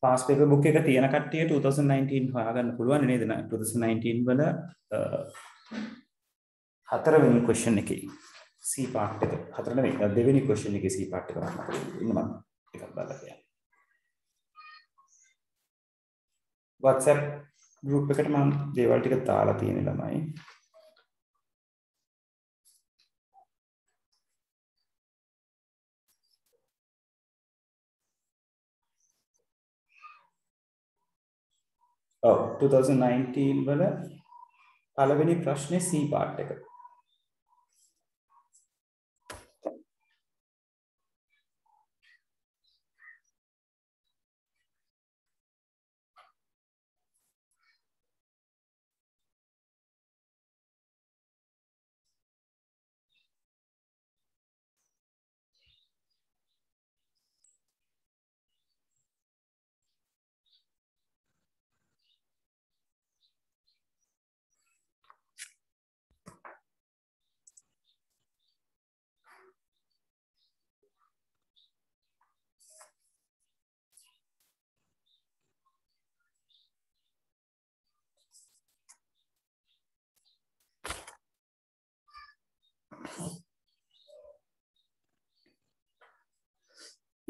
past paper book එක තියෙන කට්ටිය 2019 හොයාගන්න පුළුවන් නේද? 2019 වල හතරවෙනි question එකේ C part එක හතර නෙවෙයි දෙවෙනි question එකේ C part එක වන්න ඉන්න මම එකක් බලලා කියන්න. WhatsApp group එකට මම දේවල් ටික දාලා තියෙන ළමයි. ඔව් 2019 වල පළවෙනි ප්‍රශ්නේ C part එක.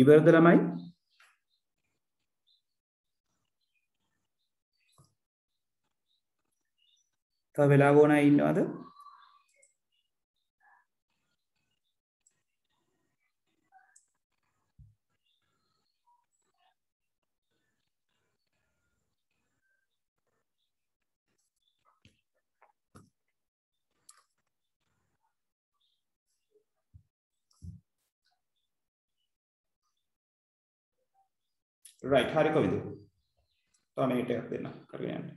ඉවරද ළමයි? තව වෙලාව ඕන අය ඉන්නවද? right හරි කොවිද? තව මේකට එකක් දෙන්න කරගෙන යන්න.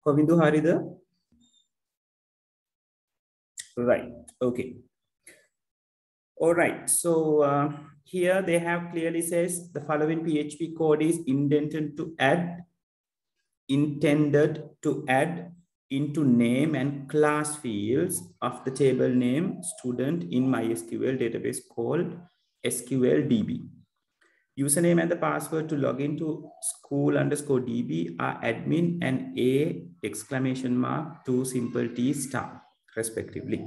කොවින්දු හරිද? Right. Okay. All right. So here they have clearly says the following PHP code is intended to add into name and class fields of the table name student in MySQL database called SQLDB. Username and the password to log into school_db are admin and !2 simple T star respectively.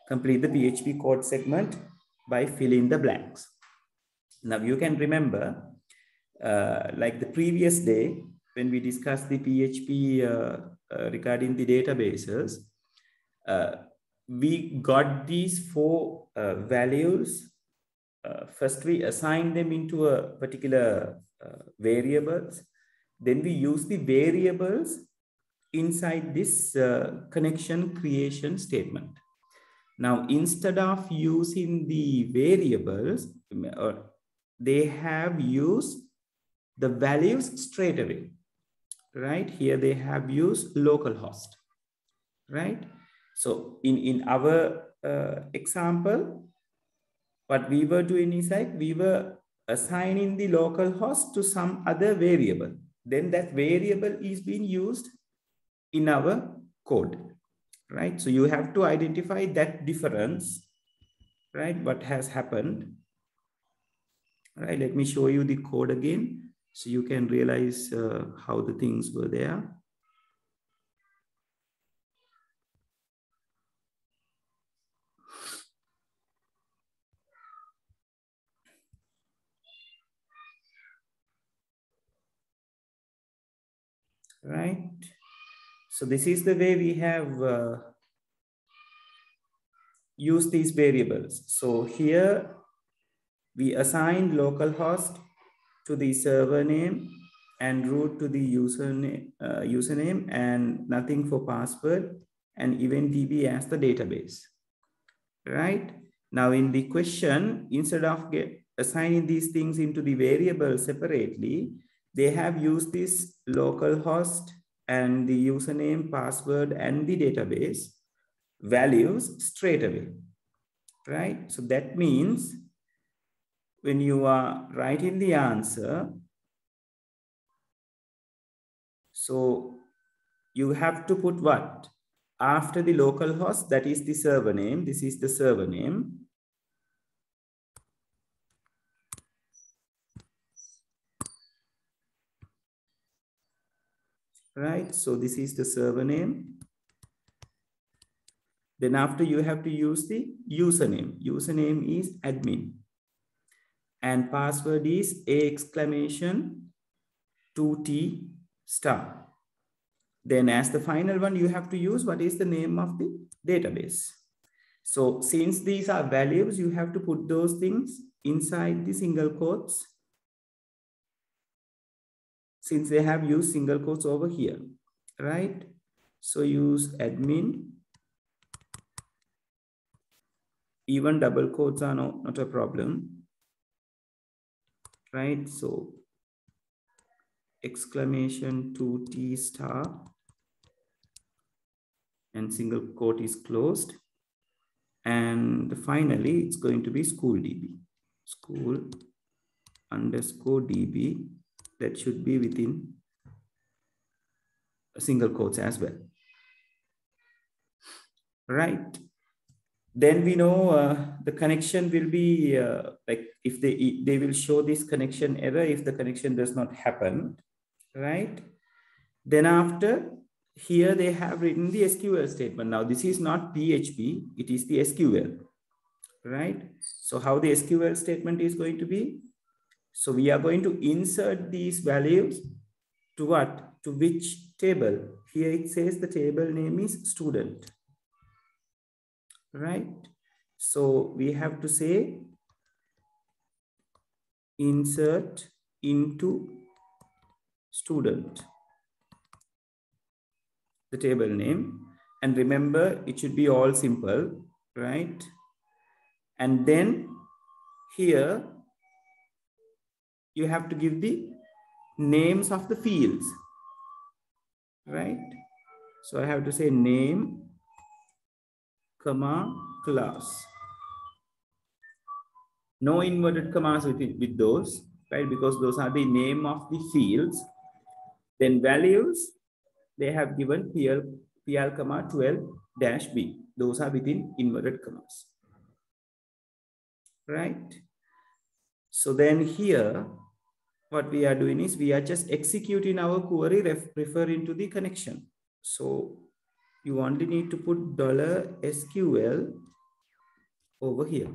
Complete the PHP code segment by filling the blanks. Now you can remember like the previous day when we discussed the PHP regarding the databases, we got these four values. First, we assign them into a particular variables. Then we use the variables inside this connection creation statement. Now, instead of using the variables, they have used the values straight away, right? Here they have used localhost, right? So in our example, what we were doing is like we were assigning the localhost to some other variable. Then that variable is being used in our code, right? So you have to identify that difference, right? What has happened, right? Let me show you the code again so you can realize how the things were there. Right? So this is the way we have used these variables. So here we assign localhost to the server name and root to the username and nothing for password and EventDB as the database, right? Now in the question, instead of assigning these things into the variable separately, they have used this localhost and the username, password, and the database values straight away, right? So that means when you are writing the answer, so you have to put what? After the localhost, that is the server name. This is the server name. Right? So this is the server name. Then after you have to use the username. Username is admin. And password is !2t star. Then as the final one, you have to use what is the name of the database. So since these are values, you have to put those things inside the single quotes, since they have used single quotes over here, right? So use admin. Even double quotes are not a problem, right? So !2t star and single quote is closed. And finally, it's going to be school DB, school underscore DB. That should be within a single quotes as well, right? Then we know the connection will be like if they will show this connection error if the connection does not happen, right? Then after here they have written the SQL statement. Now this is not PHP, it is the SQL, right? So how the SQL statement is going to be? So we are going to insert these values to what? To which table? Here it says the table name is student, right? So we have to say insert into student, the table name. And remember, it should be all simple, right? And then here, you have to give the names of the fields, right? So I have to say name, comma, class. No inverted commas with those, right? Because those are the name of the fields. Then values, they have given PL comma 12-B. Those are within inverted commas, right? So then here, what we are doing is we are just executing our query referring to the connection. So you only need to put $SQL over here.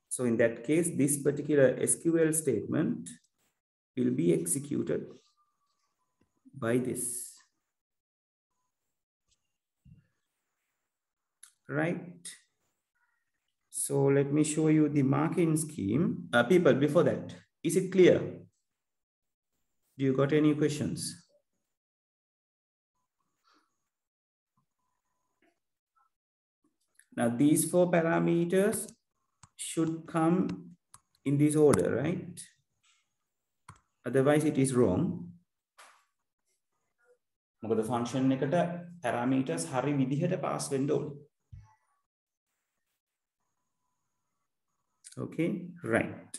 So in that case, this particular SQL statement will be executed by this. right? So let me show you the marking scheme. People, before that, is it clear? Do you got any questions? Now, these 4 parameters should come in this order, right? Otherwise, it is wrong. මොකද function එකට parameters හරි විදිහට pass වෙන්න ඕනේ. Okay, right.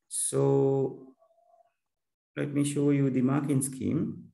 So let me show you the marking scheme.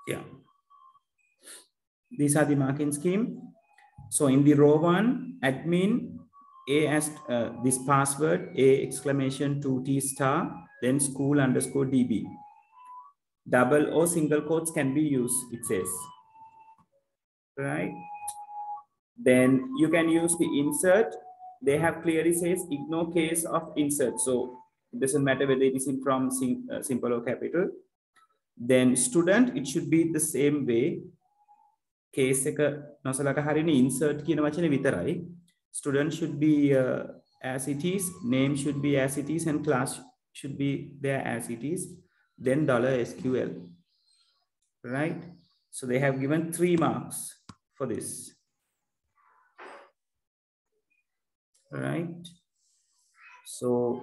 Yeah, these are the marking scheme. So in the row 1, admin, A as this password, A exclamation 2T star, then school underscore DB. Double or single quotes can be used, it says. Right? Then you can use the insert. They have clearly says ignore case of insert. So it doesn't matter whether it is in from simple or capital. Then student, it should be the same way. Case එක නොසලක හරිනේ insert කියන වචනේ විතරයි. Student should be as it is, name should be as it is, and class should be there as it is. Then $SQL, right? So they have given 3 marks for this, right? So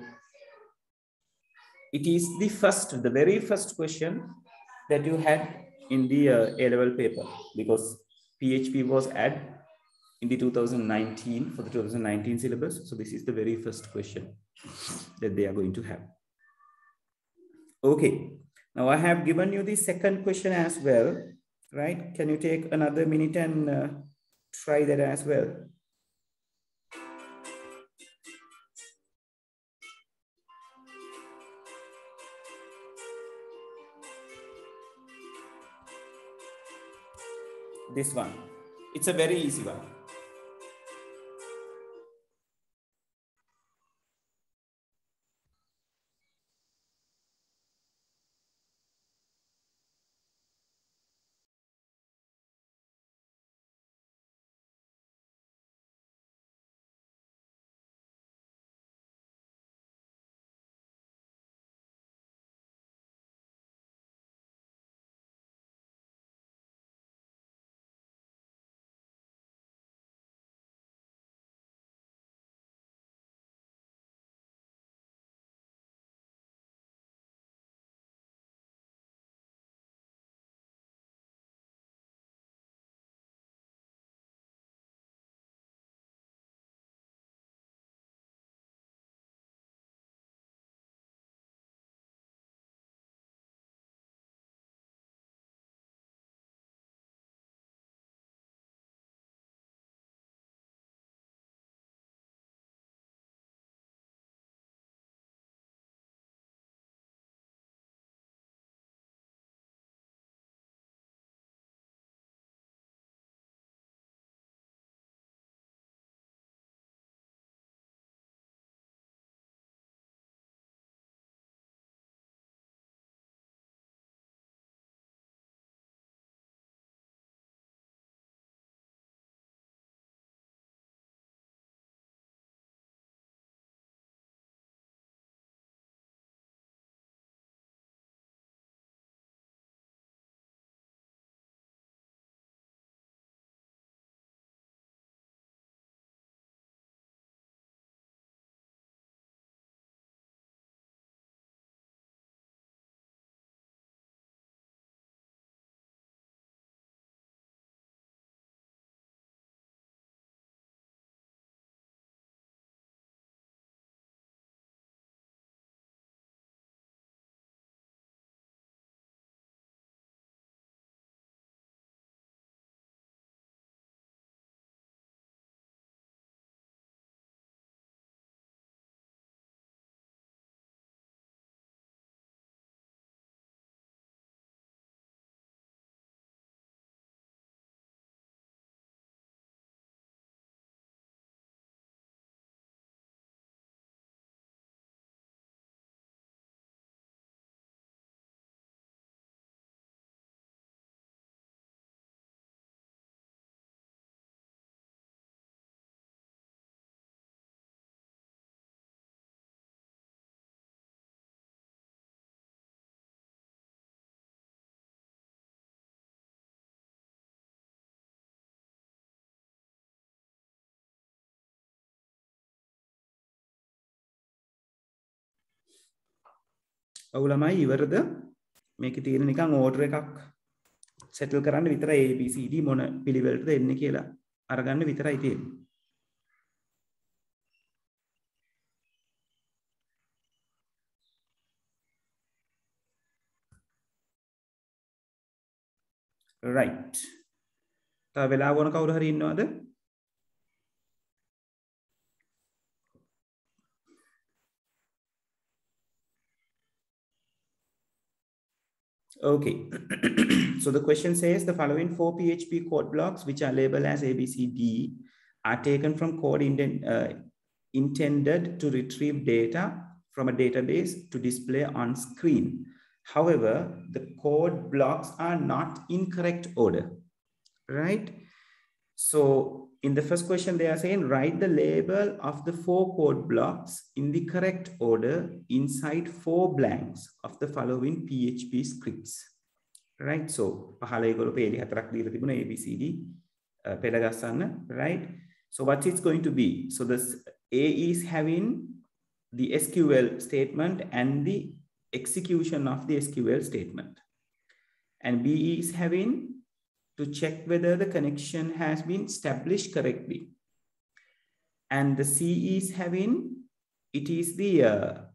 it is the very first question that you had in the A-level paper, because PHP was added in the 2019 for the 2019 syllabus. So this is the very first question that they are going to have. Okay, now I have given you the second question as well, right? Can you take another minute and try that as well? This one, it's a very easy one. ඔගොල්ලෝමයි ඉවරද? මේකේ තියෙන නිකන් order එකක් settle කරන්න විතරයි A B C D මොන පිළිවෙලටද එන්නේ කියලා අරගන්න විතරයි තියෙන්නේ. right. තව වෙලාව වුණ කවුරු හරි ඉන්නවද? Okay. So the question says the following 4 PHP code blocks, which are labeled as ABCD, are taken from code intended to retrieve data from a database to display on screen. However, the code blocks are not in correct order, right? So in the first question, they are saying, write the label of the 4 code blocks in the correct order inside 4 blanks of the following PHP scripts. Right? So, ABCD, right? So what it's going to be? So this A is having the SQL statement and the execution of the SQL statement. And B is having to check whether the connection has been established correctly. And the C is having, it is the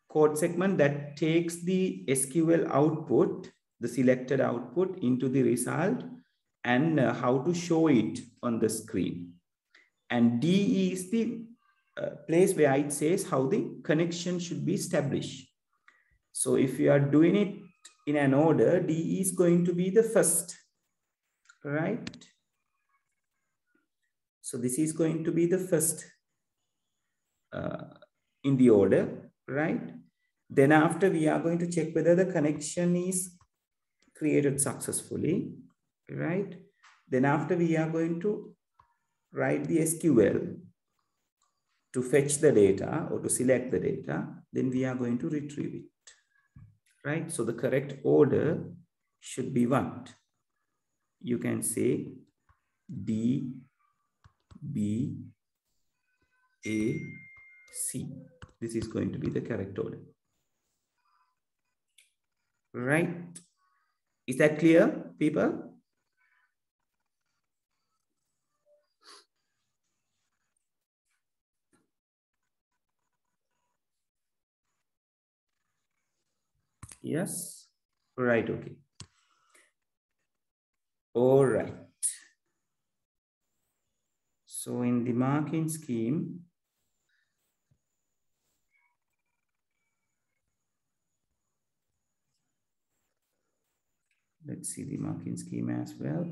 code segment that takes the SQL output, the selected output into the result and how to show it on the screen. And D is the place where it says how the connection should be established. So if you are doing it in an order, D is going to be the first. Right? So this is going to be the first in the order, right? Then after we are going to check whether the connection is created successfully, right? Then after we are going to write the SQL to fetch the data or to select the data, then we are going to retrieve it, right? So the correct order should be what? You can say D, B, A, C. This is going to be the correct order. Right? Is that clear, people? Yes? Right, okay. All right. So in the marking scheme, let's see the marking scheme as well.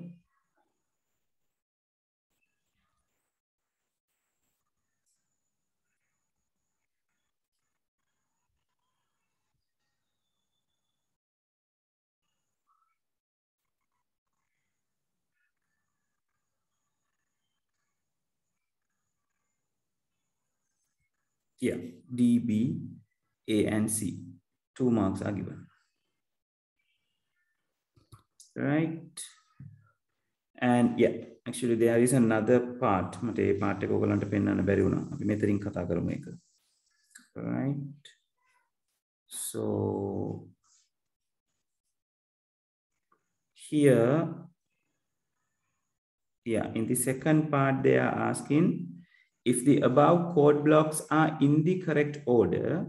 Yeah, D, B, A, and C. 2 marks are given. Right? And yeah, actually there is another part. Right? So here, yeah, in the second part, they are asking if the above code blocks are in the correct order,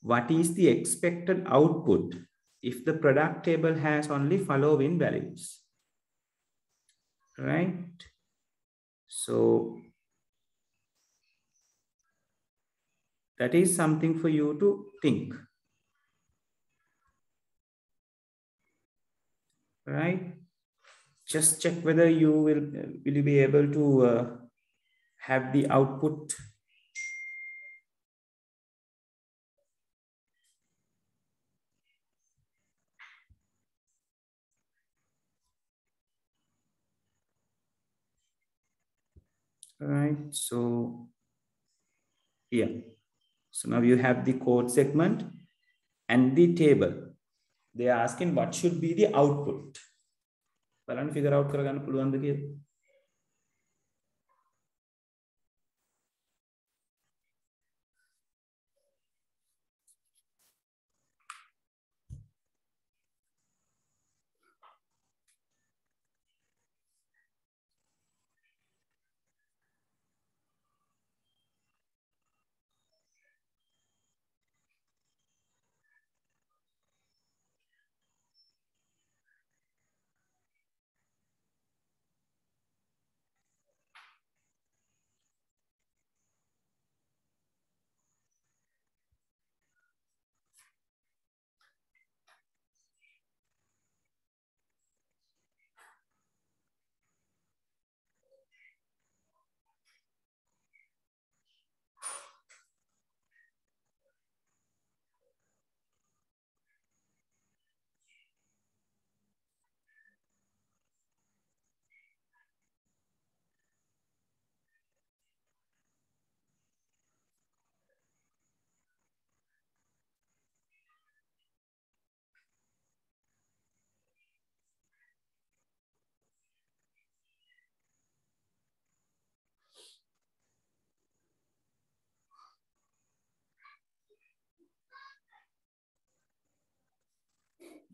what is the expected output if the product table has only following values? Right? So that is something for you to think. Right? Just check whether you will you be able to have the output. Right? So yeah. So now you have the code segment and the table. They are asking what should be the output. බලන්න figure out කරගන්න පුළුවන්ද කියලා.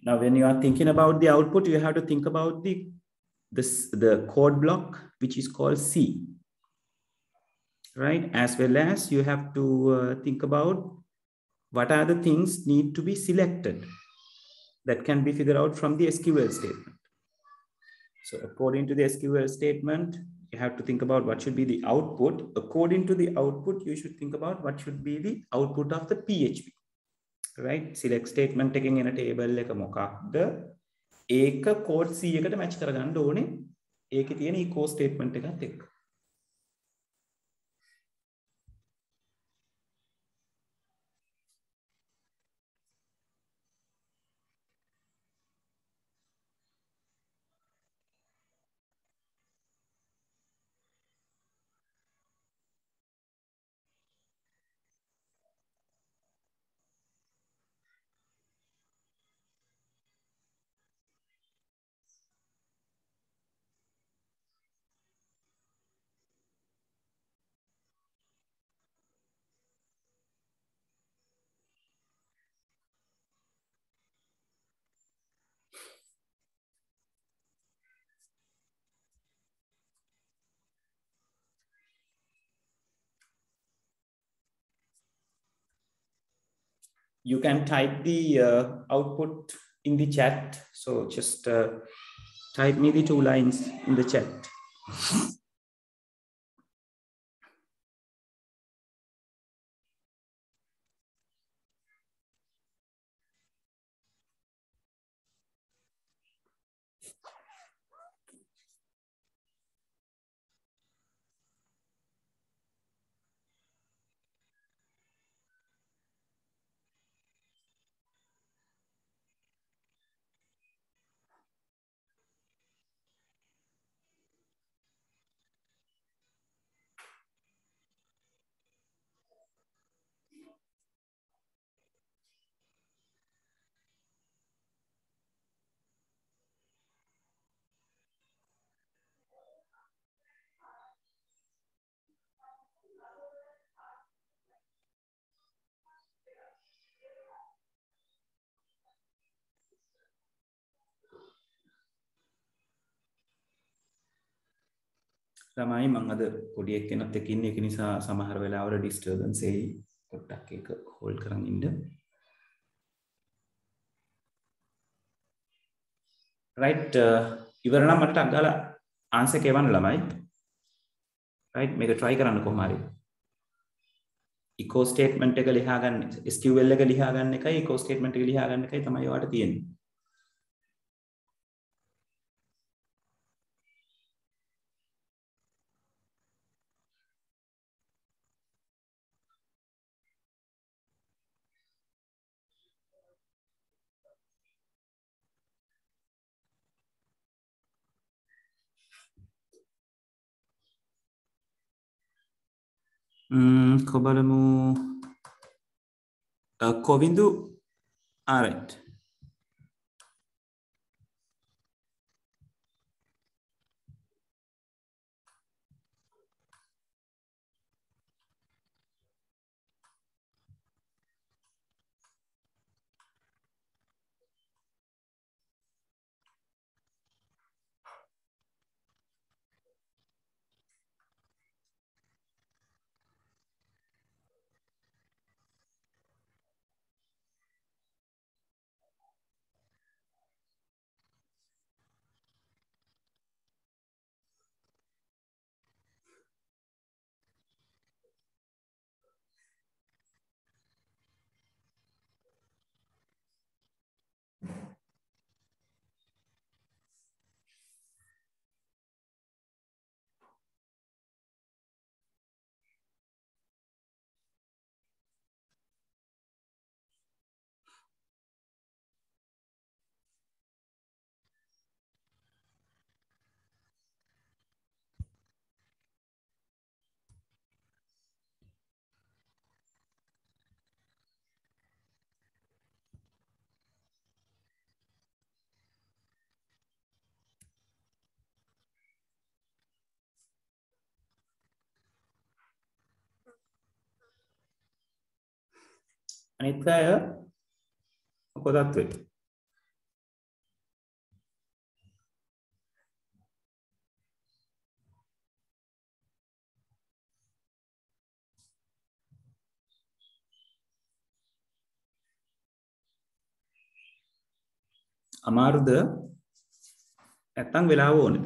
Now, when you are thinking about the output, you have to think about the code block, which is called C, right? As well as you have to think about what are the things need to be selected that can be figured out from the SQL statement. So according to the SQL statement, you have to think about what should be the output. According to the output, you should think about what should be the output of the PHP, right? Select statement taking in a table like a මොකක්ද ඒක code C එකට match කරගන්න ඕනේ ඒකේ තියෙන echo statement එකත් එක්ක. You can type the output in the chat. So just type me the 2 lines in the chat. ළමයි මම අද පොඩි එක්කෙනෙක් එක්ක ඉන්නේ ඒක නිසා සමහර වෙලාවල disturbance එයි පොඩ්ඩක් ඒක hold කරන් ඉන්න. right ඉවර නම් මට ටක් ගාලා answer එක එවන්න ළමයි. right මේක try කරන්න කොහොම හරි. echo statement එක ලියා ගන්න SQL එක ලියා ගන්න එකයි echo statement එක ලියා ගන්න එකයි තමයි ඔයාලට තියෙන්නේ. කොබලමු කොවින්දු alright. අනිත් අය මොකදත් වෙයි. අමාරුද නැත්තම් වෙලාව ඕනේද?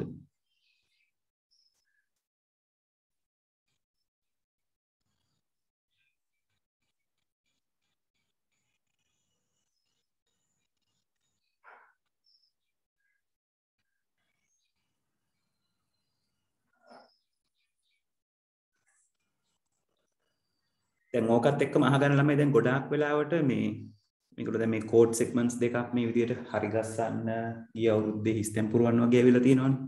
දැන් ඕකත් එක්කම අහගන්න ළමයි දැන් ගොඩාක් වෙලාවට මේකට දැන් මේ කෝඩ් සෙග්මන්ට්ස් දෙකක් මේ විදිහට හරි ගස්සන්න ගිය අවුරුද්දේ හිස්තැන් පුරවන්න වගේ ඇවිල්ලා තියෙනවනේ.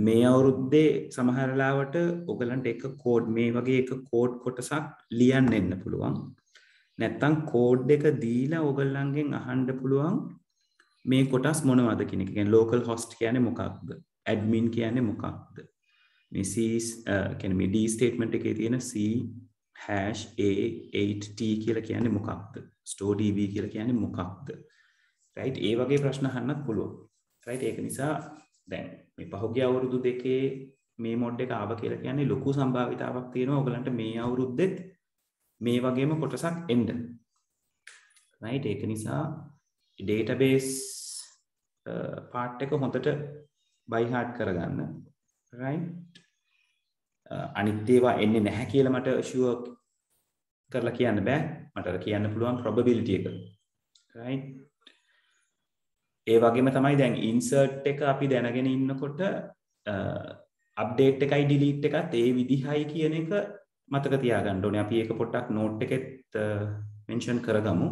මේ අවුරුද්දේ සමහර වෙලාවට ඔයගලන්ට එක කෝඩ් මේ වගේ එක කෝඩ් කොටසක් ලියන්න එන්න පුළුවන්. නැත්තම් කෝඩ් එක දීලා ඔයගලන්ගෙන් අහන්න පුළුවන් මේ කොටස් මොනවද කියන එක. කියන්නේ local host කියන්නේ මොකක්ද? admin කියන්නේ මොකක්ද? මේ C කියන්නේ මේ D statement එකේ තියෙන C #A8T කියලා කියන්නේ මොකක්ද? store db කියලා කියන්නේ මොකක්ද? right? ඒ වගේ ප්‍රශ්න අහන්නත් පුළුවන්. right? ඒක නිසා දැන් මේ පහුගිය අවුරුදු දෙකේ මේ මොඩ් එක ආව කියලා කියන්නේ ලොකු සම්භාවිතාවක් තියෙනවා ඔයගලන්ට මේ අවුරුද්දෙත් මේ වගේම කොටසක් එන්න. right? ඒක නිසා database part එක හොඳට by heart කරගන්න. right? අනිත් ඒවා එන්නේ නැහැ කියලා මට ෂුවර් කරලා කියන්න බෑ. මට කියන්න පුළුවන් probability එක. right? ඒ වගේම තමයි දැන් insert එක අපි දැනගෙන ඉන්නකොට update එකයි delete එකත් ඒ විදිහයි කියන එක මතක තියාගන්න ඕනේ. අපි ඒක පොඩ්ඩක් note එකෙත් mention කරගමු.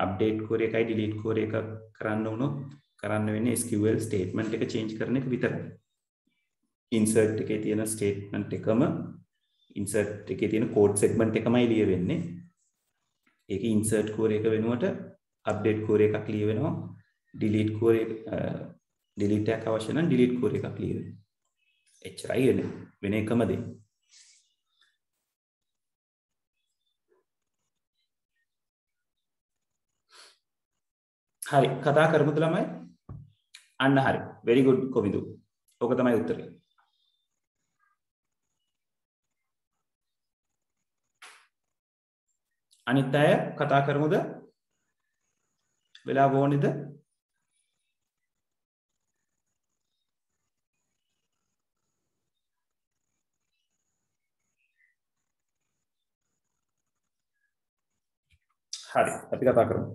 update core එකයි delete core එක කරන්න වුණොත් කරන්න වෙන්නේ SQL statement එක change කරන එක විතරයි. insert එකේ තියෙන statement එකම insert එකේ තියෙන code segment එකමයි ලියවෙන්නේ. ඒක insert core එක වෙනුවට update core එකක් ලියවෙනවා. delete core delete එකක් අවශ්‍ය නම් delete core එකක් ලියවෙනවා. එච්චරයි වෙන එකම දේ. හරි කතා කරමුද ළමයි? අන්න හරි. very good කොමිදු. ඕක තමයි උත්තරේ. අනිත් අය කතා කරමුද? වෙලාව ඕනේද? හරි අපි කතා කරමු.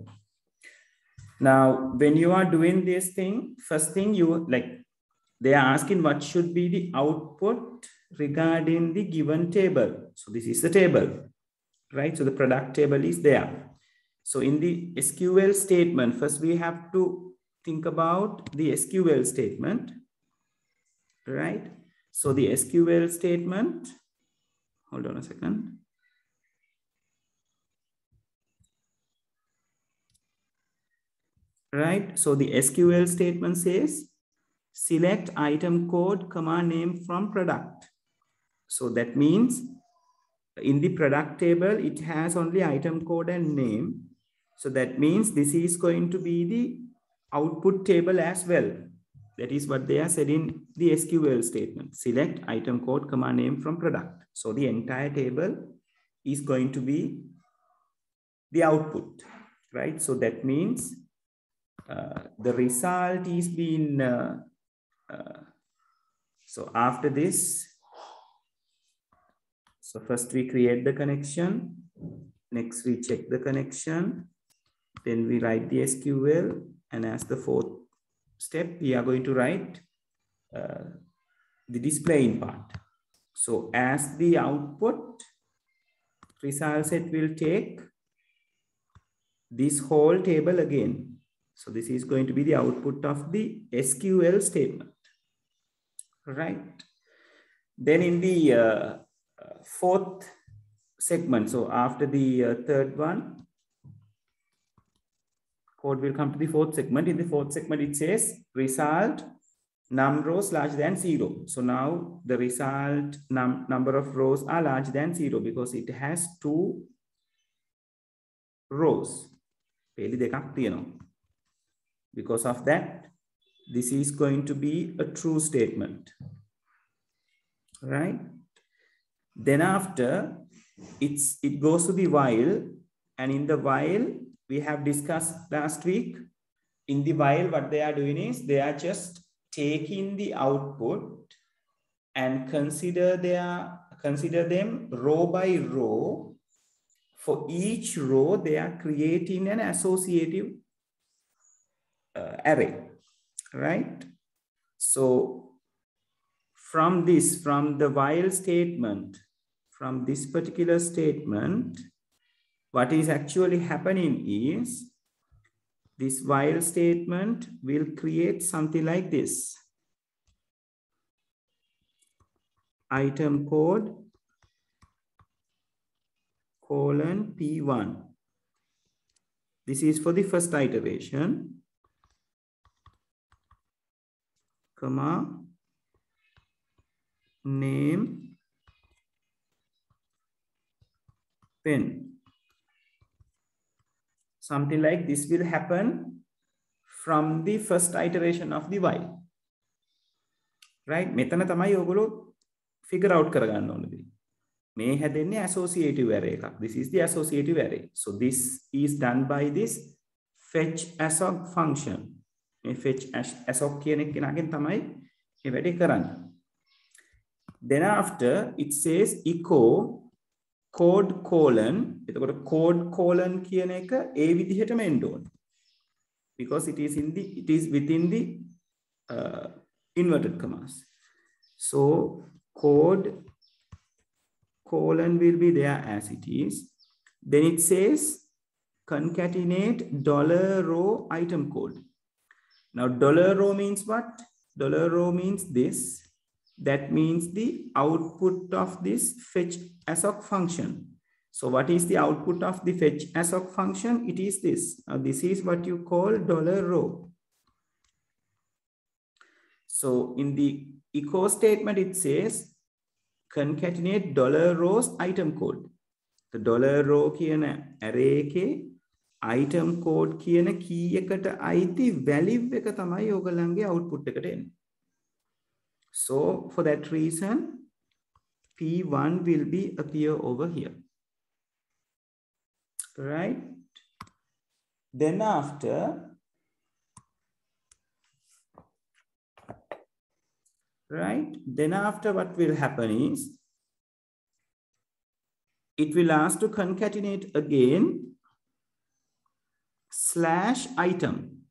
Now when you are doing this thing, first thing you like they are asking what should be the output regarding the given table. So this is the table, right? So the product table is there. So in the SQL statement, first we have to think about the SQL statement, right? So the SQL statement, hold on a second. Right? So the SQL statement says, select item code, comma, name from product. So that means in the product table, it has only item code and name. So that means this is going to be the output table as well. That is what they are said in the SQL statement. Select item code, comma, name from product. So the entire table is going to be the output, right? So that means the result is being, so after this, so first we create the connection, next we check the connection, then we write the SQL, and as the fourth step, we are going to write the displaying part. So as the output, result set will take this whole table again. So this is going to be the output of the SQL statement, right? Then in the fourth segment, so after the third one, code will come to the fourth segment. In the fourth segment, it says result num rows larger than 0. So now the result number of rows are larger than 0 because it has 2 rows. Because of that, this is going to be a true statement, right? Then after, it goes to the while, and in the while, we have discussed last week. In the while, what they are doing is they are just taking the output and consider them row by row. For each row, they are creating an associative array, right? So from the while statement, from this particular statement, what is actually happening is this while statement will create something like this. Item code colon P1. This is for the first iteration, comma, name, pen. Something like this will happen from the first iteration of the while. Right? මෙතන තමයි ඔයගොල්ලෝ figure out කරගන්න ඕනේ. මේ හැදෙන්නේ associative array එකක්. This is the associative array. So this is done by this fetch assoc function. මේ fetch assoc කියන එක කෙනාගෙන් තමයි මේ වැඩේ කරන්නේ. Then after it says echo code colon. එතකොට code colon කියන එක ඒ විදිහටම එන්න ඕනේ. Because it is within the inverted commas. So code colon will be there as it is. Then it says concatenate $row item code. Now $row means what? $row means this. That means the output of this fetch assoc function. So what is the output of the fetch assoc function? It is this. Now this is what you call $row. So in the echo statement, it says concatenate $rows item code. The $row කියන array එකේ item code කියන key එකට අයිති value එක තමයි ඔයගලන්ගේ output එකට එන්නේ. So for that reason, P1 will be appear over here. Right? Then after, what will happen is, it will ask to concatenate again /item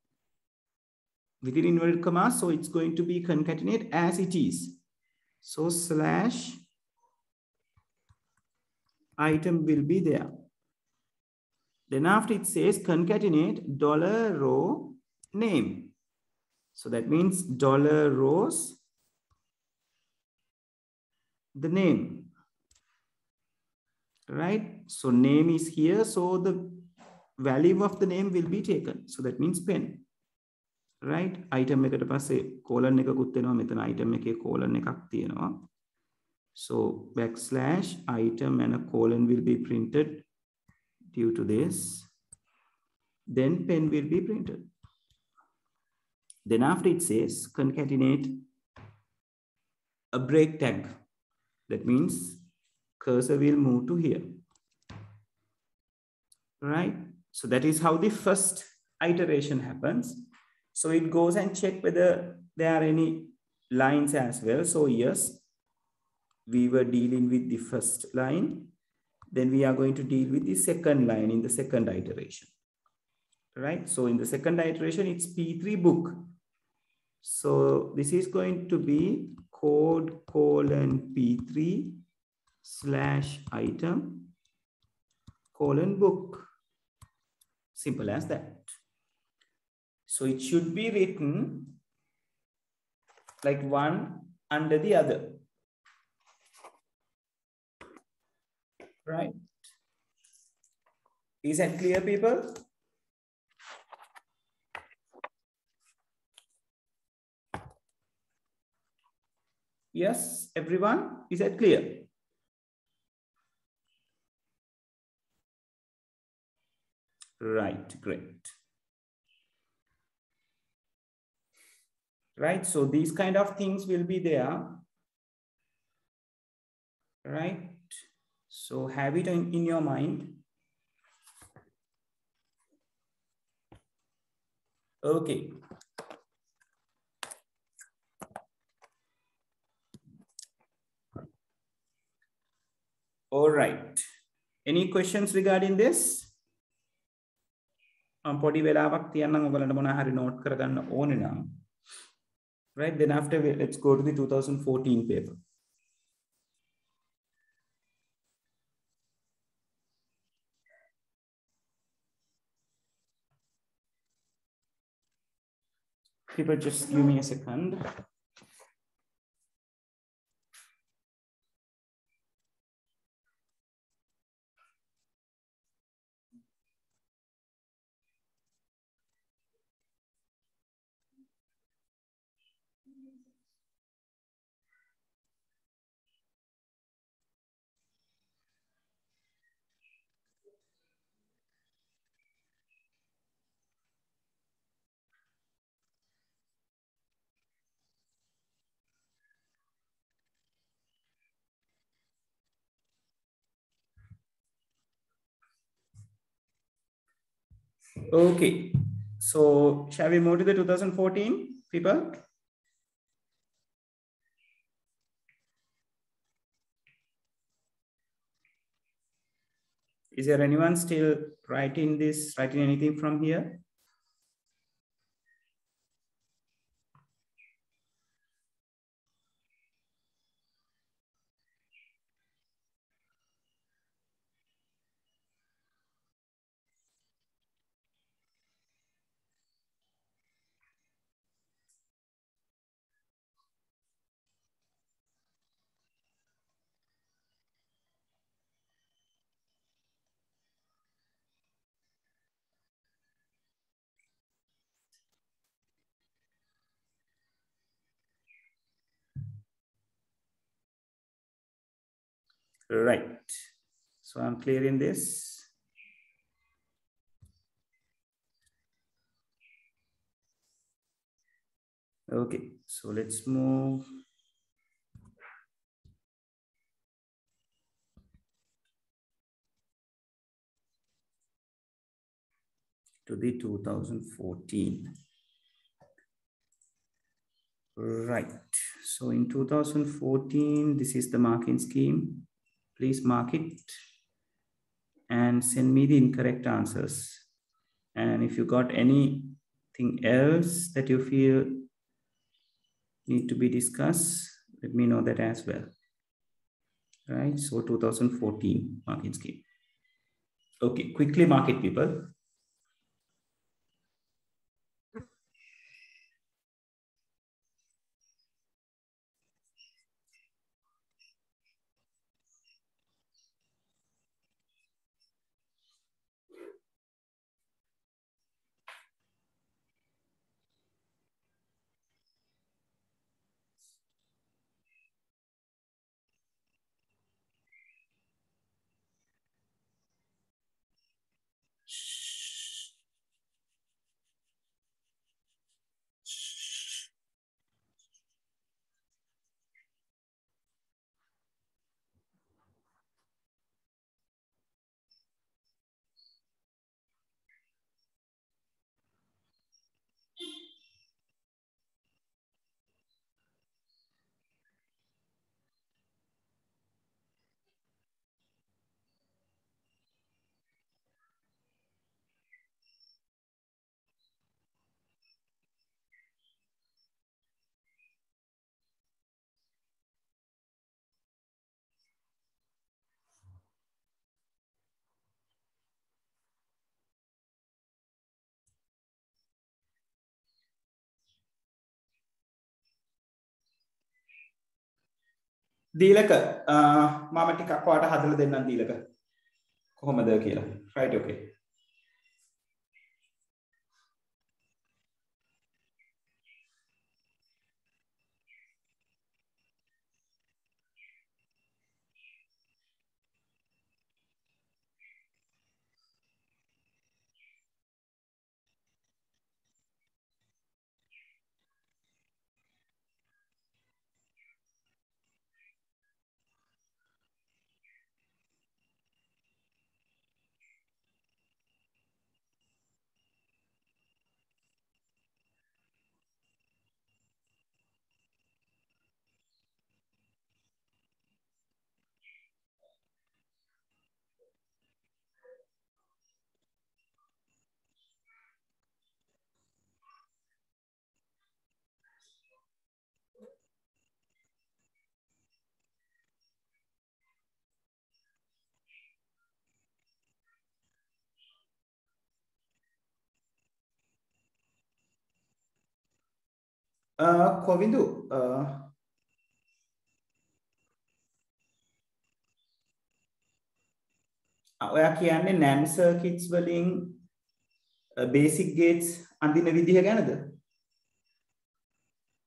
within inverted commas. So it's going to be concatenate as it is. So /item will be there. Then after it says concatenate $row name. So that means $rows the name, right? So name is here. So the value of the name will be taken. So that means pen, right? Item එකට පස්සේ colon එකකුත් එනවා. මෙතන item එකේ colon එකක් තියෙනවා. So \item and a colon will be printed due to this. Then pen will be printed. Then after it says concatenate a break tag. That means cursor will move to here. Right? So that is how the first iteration happens. So it goes and check whether there are any lines as well. So yes, we were dealing with the first line. Then we are going to deal with the second line in the second iteration. Right? So in the second iteration, it's P3 book. So this is going to be code colon P3 /item colon book. Simple as that. So it should be written like one under the other. Right? Is that clear, people? Yes, everyone? Is that clear? Right, great. Right, so these kind of things will be there. Right, so have it in your mind. Okay. All right. Any questions regarding this? පොඩි වෙලාවක් තියන්නම් ඔයගලන්ට මොනවා හරි note කරගන්න ඕනේ නම්. Right, then after let's go to the 2014 paper. People just give me a second. Okay, so shall we move to the 2014 people? Is there anyone still writing anything from here? Right. So I'm clearing this. Okay, so let's move to the 2014. Right. So in 2014, this is the marking scheme. Please mark it and send me the incorrect answers. And if you got anything else that you feel need to be discussed, let me know that as well. Right. So 2014 marking scheme. Okay, quickly mark it, people. දීලක මම ටිකක් ඔයාලට හදලා දෙන්නම් දීලක කොහොමද කියලා. Right, okay. කොවිඳු ඔයා කියන්නේ NAND circuits වලින් basic gates අඳින විදිහ ගැනද?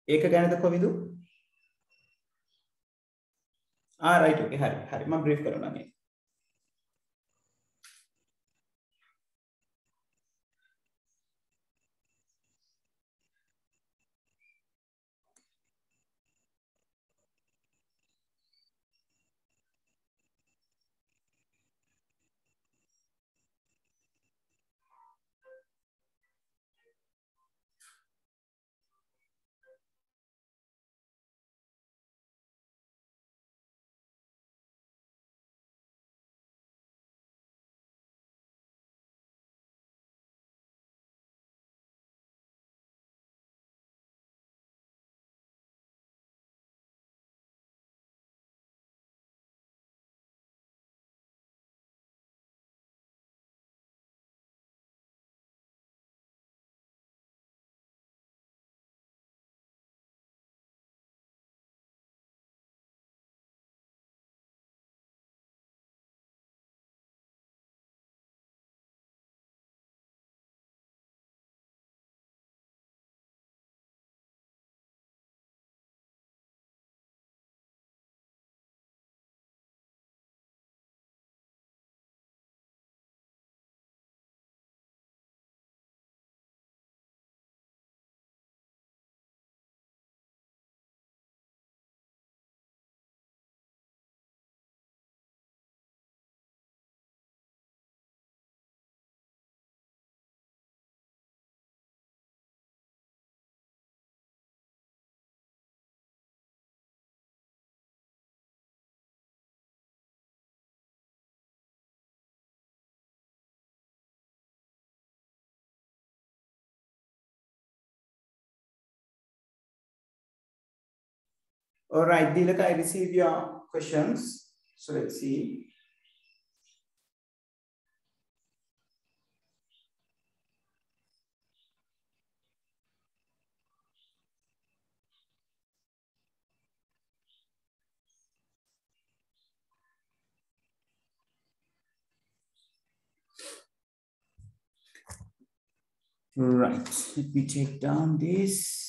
ඒක ගැනද කොවිඳු? right okay හරි මම brief කරනවා මේ. All right, Dilak, I received your questions. So let's see. Right, let me take down this.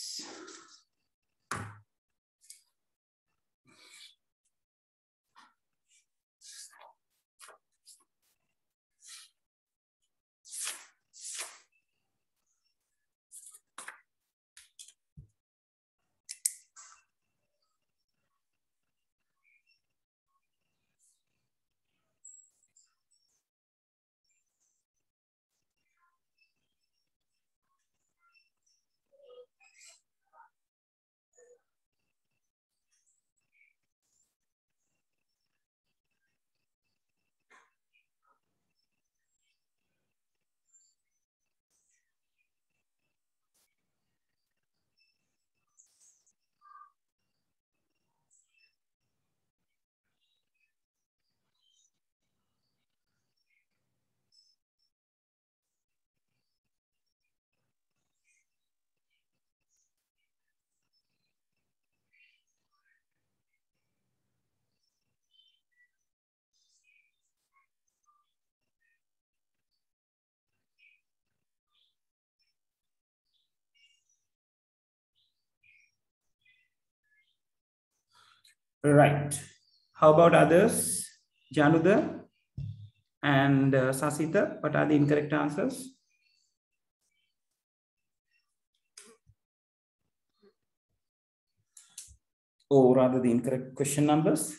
Right. How about others? Januda and Sasita, what are the incorrect answers? Or rather the incorrect question numbers?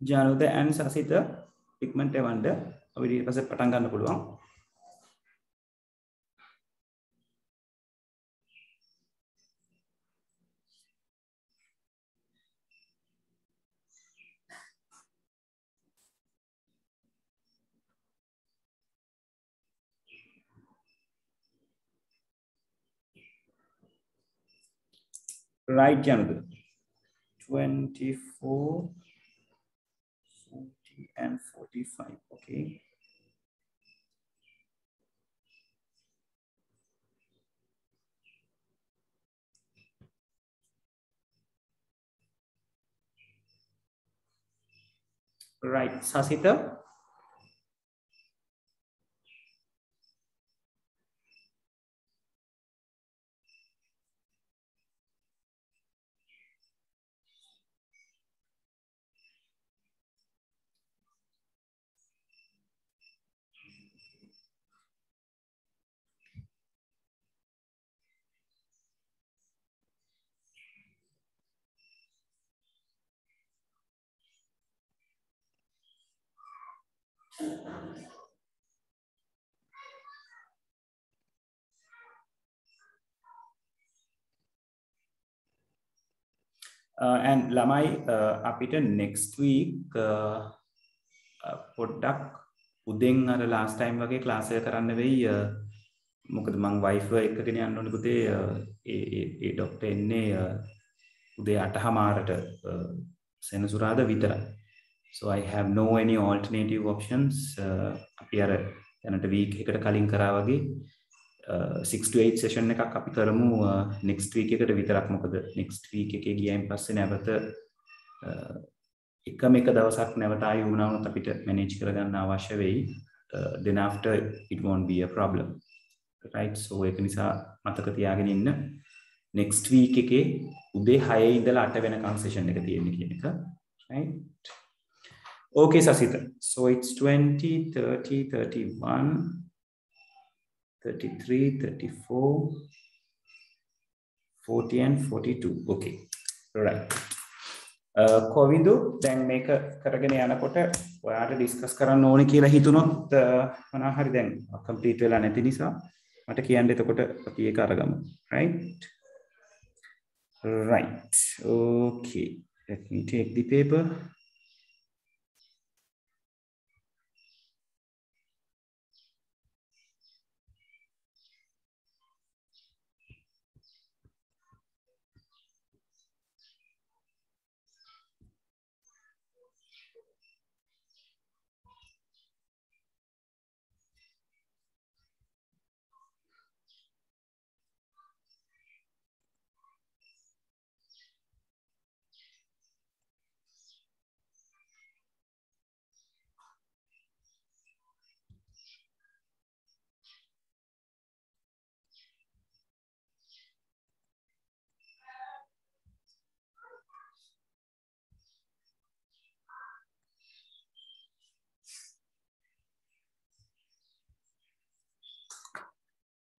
Januda and Sasita, pigment wonder. We pass a patangana pulwang. Right, Januda. 24, 40, and 45. Okay. Right, Sasita. And Lamai, apita next week, පොඩ්ඩක් උදෙන් අර last time වගේ class එක කරන්න වෙයි. මොකද මං wife එකගෙන යන්න ඕනේ පුතේ. ඒ ડોක්ටර් එන්නේ උදේ 8:00ට සෙනසුරාදා විතරයි. So I have no any alternative options. අපි අර දැනට week එකකට කලින් කරා වගේ 6 to 8 session එකක් අපි කරමු next week එකට විතරක්. මොකද next week එකේ ගියයින් පස්සේ නැවත එකම එක දවසක් නැවත ආයෙ වුණාම අපිට manage කරගන්න අවශ්‍ය වෙයි. Then after it won't be a problem. Right? So ඒක නිසා මතක තියාගෙන ඉන්න next week එකේ උදේ 6 ඉඳලා 8 වෙනකන් session එක තියෙන්නේ කියන එක. Right? Okay, Sasita. So it's 20, 30, 31, 33, 34, 40 and 42. Okay. Right. කොවින්දු දැන් මේක කරගෙන යනකොට ඔයාට ඩිස්කස් කරන්න ඕනේ කියලා හිතුනොත් මොනවා හරි දැන් කම්ප්ලීට් වෙලා නැති නිසා මට කියන්න එතකොට අපි ඒක අරගමු. Right? Right. Okay. Let me take the paper.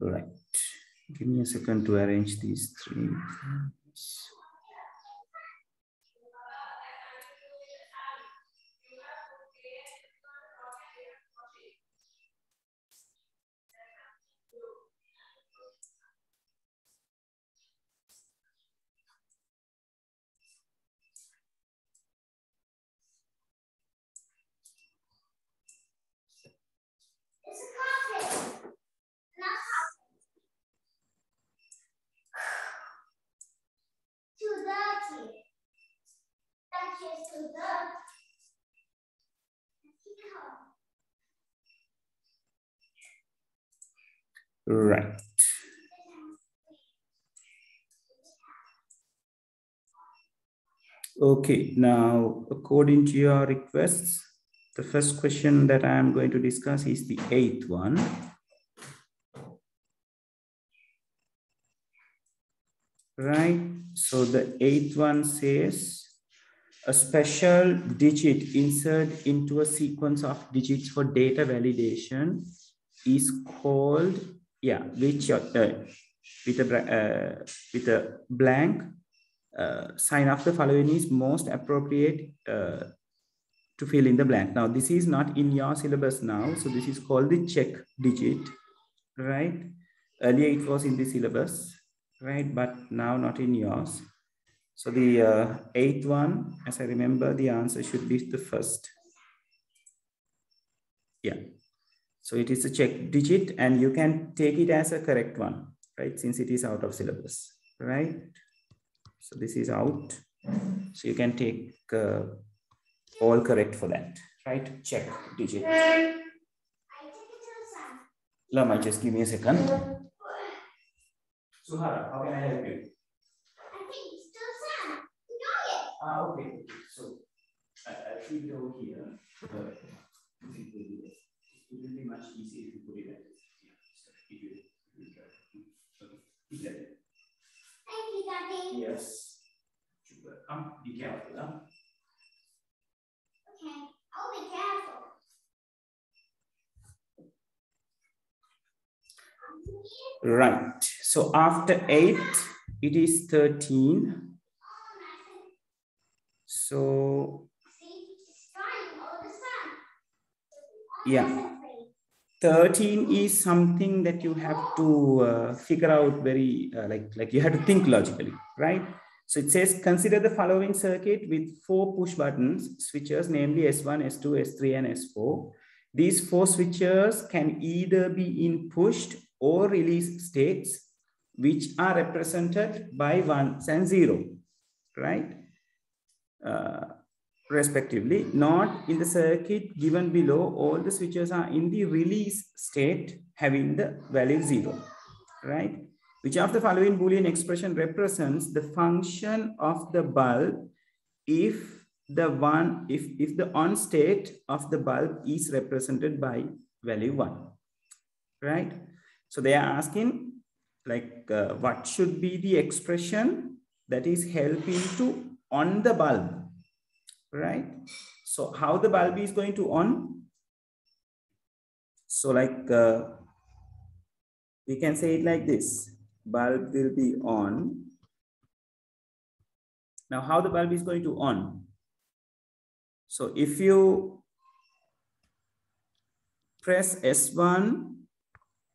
Right. Give me a second to arrange these three. Right. Okay, now according to your requests, the first question that I am going to discuss is the 8th one. Right, so the 8th one says a special digit insert into a sequence of digits for data validation is called, which with a blank sign of the following is most appropriate to fill in the blank. Now, this is not in your syllabus now. So this is called the check digit, right? Earlier it was in the syllabus, right? But now not in yours. So the eighth one, as I remember, the answer should be the first. Yeah. So it is a check digit and you can take it as a correct one, right? Since it is out of syllabus, right? So this is out. So you can take all correct for that, right? Check digit. Lama, just give me a second. Suhara, how can I help you? I think it's still Sam. Ah, okay. So I'll keep it over here. It will be much easier if you put it like this. Yeah. So if you thank you, Daddy. Yes. Come, be careful. Huh? Okay, I'll be careful. Right. So after 8, it is 13. So yeah. 13 is something that you have to figure out very, like you have to think logically, right? So it says, consider the following circuit with 4 push buttons, switches, namely S1, S2, S3, and S4. These 4 switches can either be in pushed or release states, which are represented by 1s and 0, right? Respectively, not in the circuit given below, all the switches are in the release state having the value 0, right? Which of the following Boolean expression represents the function of the bulb if the on state of the bulb is represented by value 1, right? So they are asking like what should be the expression that is helping to on the bulb, right? So how the bulb is going to on? So like we can say it like this: bulb will be on. Now how the bulb is going to on? So if you press S1,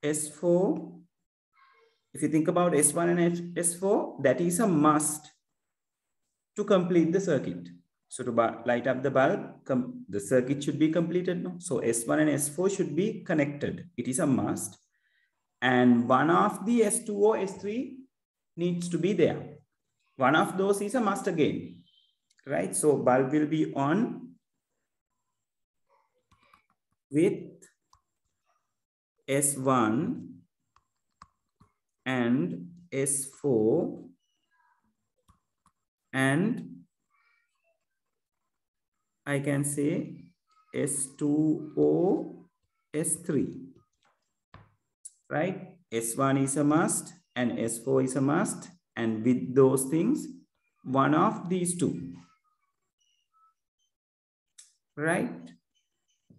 S4, if you think about S1 and S4, that is a must to complete the circuit. So to light up the bulb, the circuit should be completed. No? So S1 and S4 should be connected. It is a must. And one of the S2 or S3 needs to be there. One of those is a must again, right? So bulb will be on with S1 and S4 and I can say S2 or S3, right? S1 is a must and S4 is a must. And with those things, one of these two, right?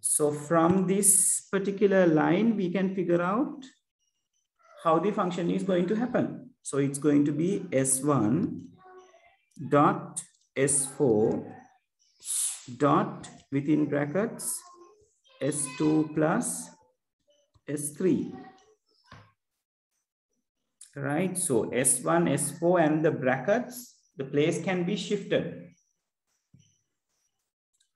So from this particular line, we can figure out how the function is going to happen. So it's going to be S1 dot S4 dot within brackets S2 plus S3, right? So S1, S4 and the brackets, the place can be shifted,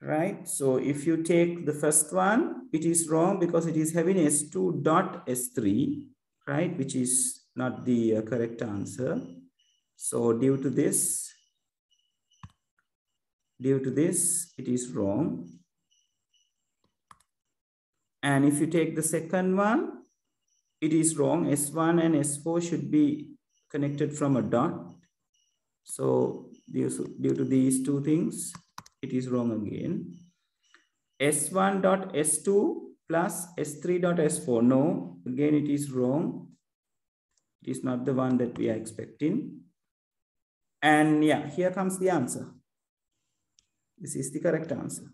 right? So if you take the first one, it is wrong because it is having S2 dot S3, right? Which is not the correct answer. So due to this, it is wrong. And if you take the second one, it is wrong. S1 and S4 should be connected from a dot. So due to these two things, it is wrong again. S1 dot S2 plus S3 dot S4. No, again, it is wrong. It is not the one that we are expecting. And yeah, here comes the answer. This is the correct answer,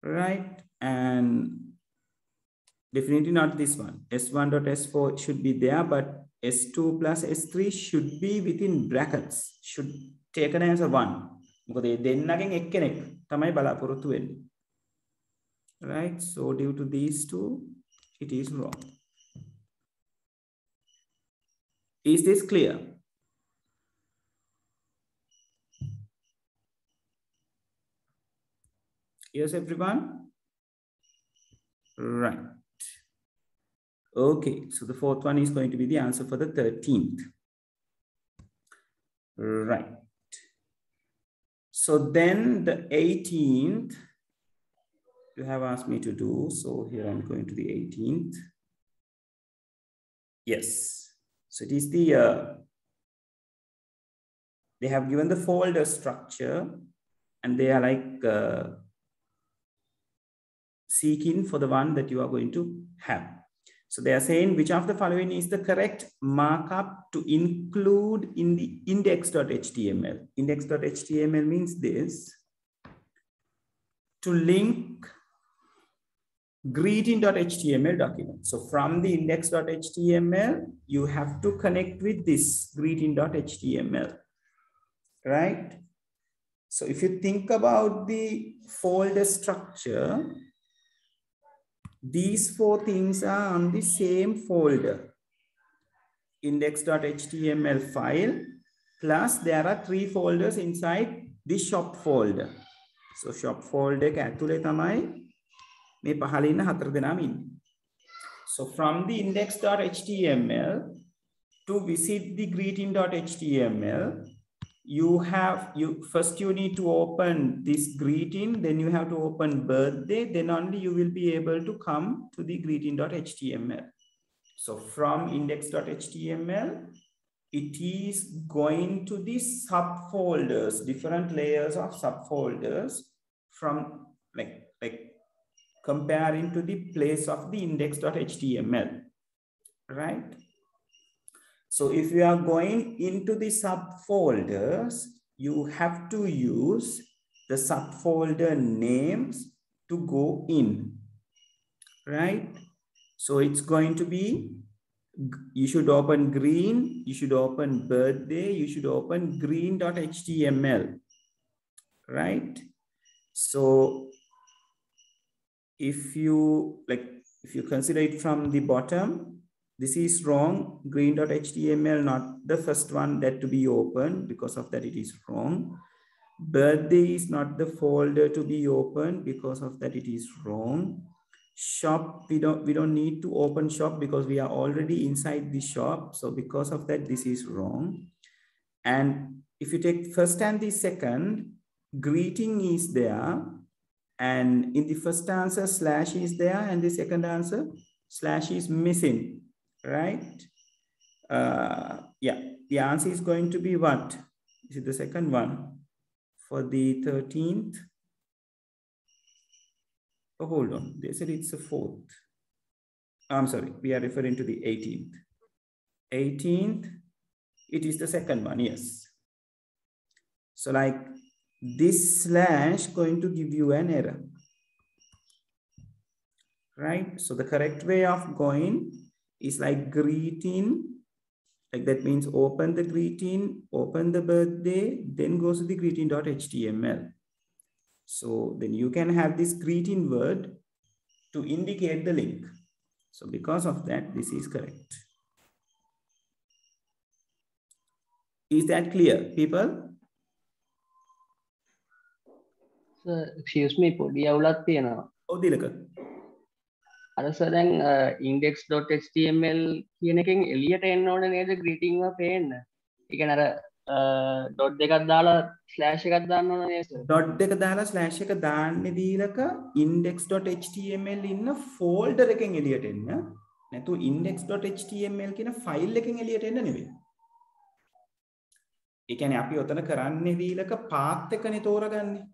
right? And definitely not this one. S1 dot S4 should be there, but S2 plus S3 should be within brackets, should taken as a 1, මොකද මේ දෙන්නගෙන් එක්කෙනෙක් තමයි බලාපොරොත්තු වෙන්නේ. Right? So due to these two, it is wrong. Is this clear? Yes, everyone? Right. Okay, so the fourth one is going to be the answer for the 13th. Right. So then the 18th, you have asked me to do. So here I'm going to the 18th. Yes. So it is the, they have given the folder structure and they are like seeking for the one that you are going to have. So they are saying which of the following is the correct markup to include in the index.html. Index.html means this: to link greeting.html document. So from the index.html, you have to connect with this greeting.html, right? So if you think about the folder structure, these four things are on the same folder. Index.html file, plus there are 3 folders inside the shop folder. So shop folder ඇතුලේ තමයි මේ පහළ ඉන්න 4 දෙනාම ඉන්නේ. So from the index.html to visit the greeting.html, first you need to open this greeting, then you have to open birthday, then only you will be able to come to the greeting.html. So from index.html, it is going to the subfolders, different layers of subfolders from like comparing to the place of the index.html, right? So if you are going into the subfolders, you have to use the subfolder names to go in, right? So it's going to be, you should open green, you should open birthday, you should open green.html, right? So if you consider it from the bottom, this is wrong. Green.html, not the first one that to be opened. Because of that, it is wrong. Birthday is not the folder to be opened. Because of that, it is wrong. Shop, we don't need to open shop because we are already inside the shop. So because of that, this is wrong. And if you take first and the second, greeting is there. And in the first answer, slash is there. And the second answer, slash is missing. Right? Yeah, the answer is going to be what? This is the second one. For the 13th. Oh, hold on. They said it's the 4th. I'm sorry. We are referring to the 18th. 18th, it is the second one. Yes. So like this slash going to give you an error. Right? So the correct way of going is like greeting, like that means open the greeting, open the birthday, then goes to the greeting.html. So then you can have this greeting word to indicate the link. So because of that, this is correct. Is that clear, people? Sir, excuse me, පොඩි අවුලක් තියෙනවා. ඔව් දිලක. අර sir දැන් index.html කියන එකෙන් එළියට එන්න ඕනේ නේද greeting එක පේන්න. ඒ කියන්නේ අර dot දෙකක් දාලා slash එකක් දාන්න ඕනේ නේද සර්? dot දෙක දාලා slash එක දාන්නේ දීලක index.html ඉන්න folder එකෙන් එළියට එන්න. නැතු index.html කියන file එකෙන් එළියට එන්න නෙවෙයි. ඒ කියන්නේ අපි ඔතන කරන්නේ දීලක path එකනේ තෝරගන්නේ.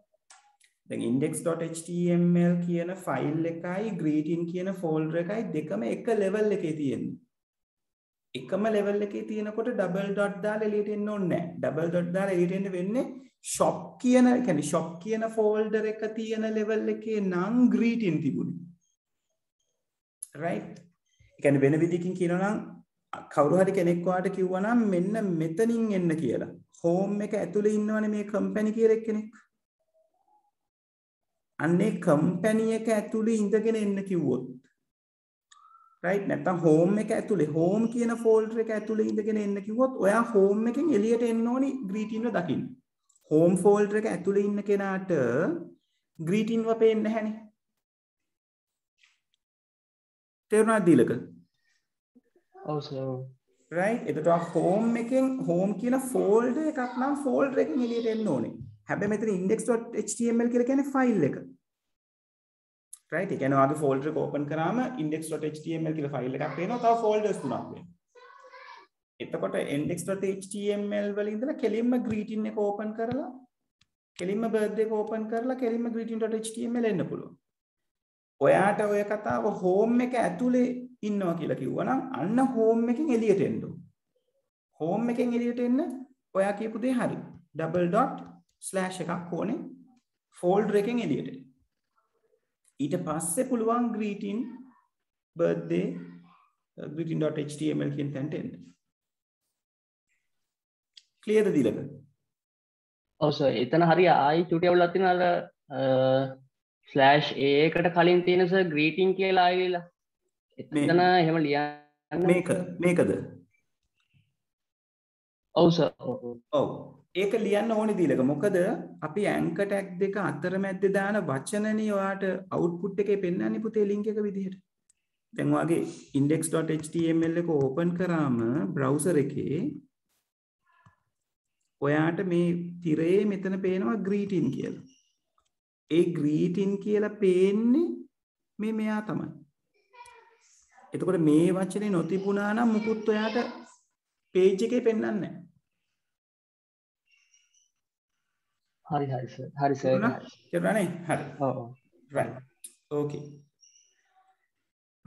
දැන් index.html කියන ෆයිල් එකයි greeting කියන ෆෝල්ඩර් එකයි දෙකම එක ලෙවල් එකේ තියෙන්නේ. එකම ලෙවල් එකේ තියෙනකොට ඩබල් ඩොට් දාලා එළියට එන්න ඕනේ නැහැ. ඩබල් ඩොට් දාලා එළියට එන්න වෙන්නේ shop කියන, يعني shop කියන ෆෝල්ඩර් එක තියෙන ලෙවල් එකේ නම් greeting තිබුණේ. right? ඒ කියන්නේ වෙන විදිහකින් කියනවා නම් කවුරු හරි කෙනෙක් වාට කිව්වා නම් මෙන්න මෙතනින් එන්න කියලා. හෝම් එක ඇතුලේ ඉන්නවනේ මේ කම්පැනි කියලා එක්කෙනෙක්. අන්නේ කම්පැනි එක ඇතුලේ ඉඳගෙන එන්න කිව්වොත්. right නැත්නම් හෝම් එක ඇතුලේ හෝම් කියන ෆෝල්ඩර් එක ඇතුලේ ඉඳගෙන එන්න කිව්වොත් ඔයා හෝම් එකෙන් එළියට එන්න ඕනි greeting එක දකින්න. හෝම් ෆෝල්ඩර් එක ඇතුලේ ඉන්න කෙනාට greeting එක පේන්නේ නැහැනේ. තේරුණාද දීලක? ඔව් සර්. right එතකොට හෝම් එකෙන් හෝම් කියන ෆෝල්ඩර් එකක් නම් ෆෝල්ඩර් එකෙන් එළියට එන්න ඕනේ. හැබැයි මෙතන index.html කියලා කියන්නේ ෆයිල් එක. right ඒ කියන්නේ ඔයාගේ ෆෝල්ඩර් එක ඕපන් කරාම index.html කියලා ෆයිල් එකක් පේනවා. තව ෆෝල්ඩර්ස් තුනක් වෙනවා. එතකොට index.html වල ඉඳලා කෙලින්ම greeting එක ඕපන් කරලා කෙලින්ම birthday එක ඕපන් කරලා කෙලින්ම greeting.html එන්න පුළුවන්. ඔයාට ඔය කතාව හෝම් එක ඇතුලේ ඉන්නවා කියලා කිව්වනම් අන්න හෝම් එකෙන් එළියට එන්න ඕන. හෝම් එකෙන් එළියට එන්න ඔයා කියපු දේ හරි. double dot slash එකක් ඕනේ ෆෝල්ඩර් එකෙන් එළියට එන්න. ඊට පස්සේ පුළුවන් greeting birthday greeting.html කියන තැනට එන්න. clear ද දීලක? ඔව් සර්. එතන හරි ආයි චුටි අවුලක් තියෙනවා ස්ලෑෂ් a එකට කලින් තියෙන සර් greeting කියලා ආවිලා. එතන එහෙම ලියන්න මේකද? ඔව් සර්. ඔව්. ඒක ලියන්න ඕනේ දීලක. මොකද අපි anchor tag දෙක අතරමැද්දේ දාන වචනනේ ඔයාට output එකේ පෙන්නන්නේ පුතේ link එක විදිහට. දැන් ඔයාගේ index.html එක open කරාම browser එකේ ඔයාට මේ තිරේ මෙතන පේනවා greeting කියලා. ඒ greeting කියලා පේන්නේ මෙයා තමයි. එතකොට මේ වචනේ නොතිබුණා නම් මුකුත් ඔයාට page එකේ පෙන්නන්නේ නැහැ. හරි සර්. හරි සර්. හරි. ඔව්. Right. Okay.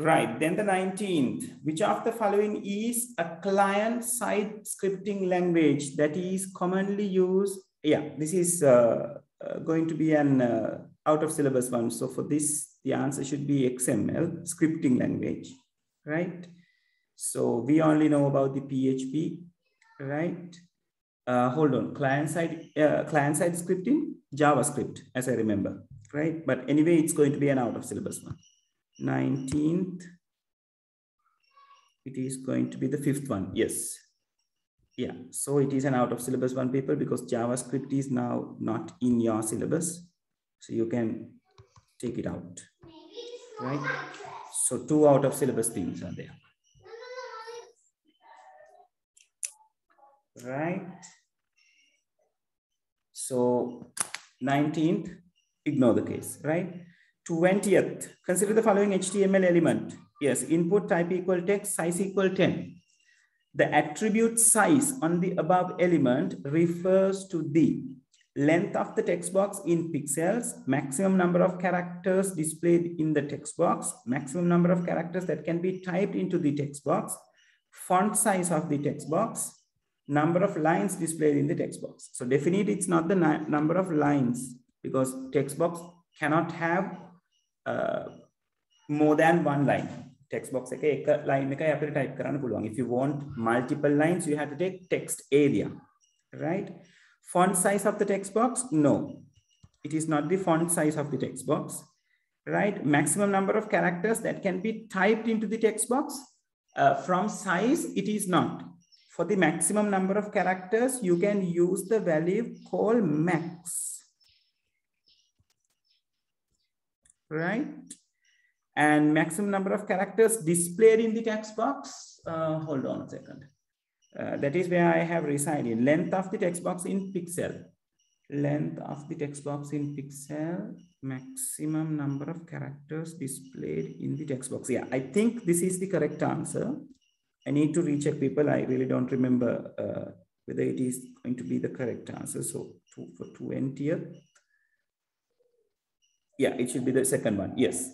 Right. Then the 19th. Which of the following is a client-side scripting language that is commonly used? Yeah, this is going to be an out of syllabus one. So for this, the answer should be XML, scripting language. Right. So we only know about the PHP. Right. Hold on, client-side scripting, JavaScript, as I remember, right? But anyway, it's going to be an out-of-syllabus one. 19th, it is going to be the 5th one, yes. Yeah, so it is an out-of-syllabus one, people, because JavaScript is now not in your syllabus. So you can take it out, right? So 2 out-of-syllabus things are there. Right. So 19th, ignore the case, right? 20th, consider the following HTML element. Yes, input type equal text, size equal 10. The attribute size on the above element refers to the length of the text box in pixels, maximum number of characters displayed in the text box, maximum number of characters that can be typed into the text box, font size of the text box, number of lines displayed in the text box. So definitely it's not the number of lines, because text box cannot have more than one line. Text box එක line එකයි අපිට type කරන්න පුළුවන්. If you want multiple lines, you have to take text area, right? Font size of the text box, no, it is not the font size of the text box, right? Maximum number of characters that can be typed into the text box, from size, it is not. For the maximum number of characters, you can use the value called max, right? And maximum number of characters displayed in the text box, hold on a second. That is where I have resided. Length of the text box in pixel. Length of the text box in pixel, maximum number of characters displayed in the text box. Yeah, I think this is the correct answer. I need to recheck, people. I really don't remember whether it is going to be the correct answer. So for 20th, yeah, it should be the second one. Yes.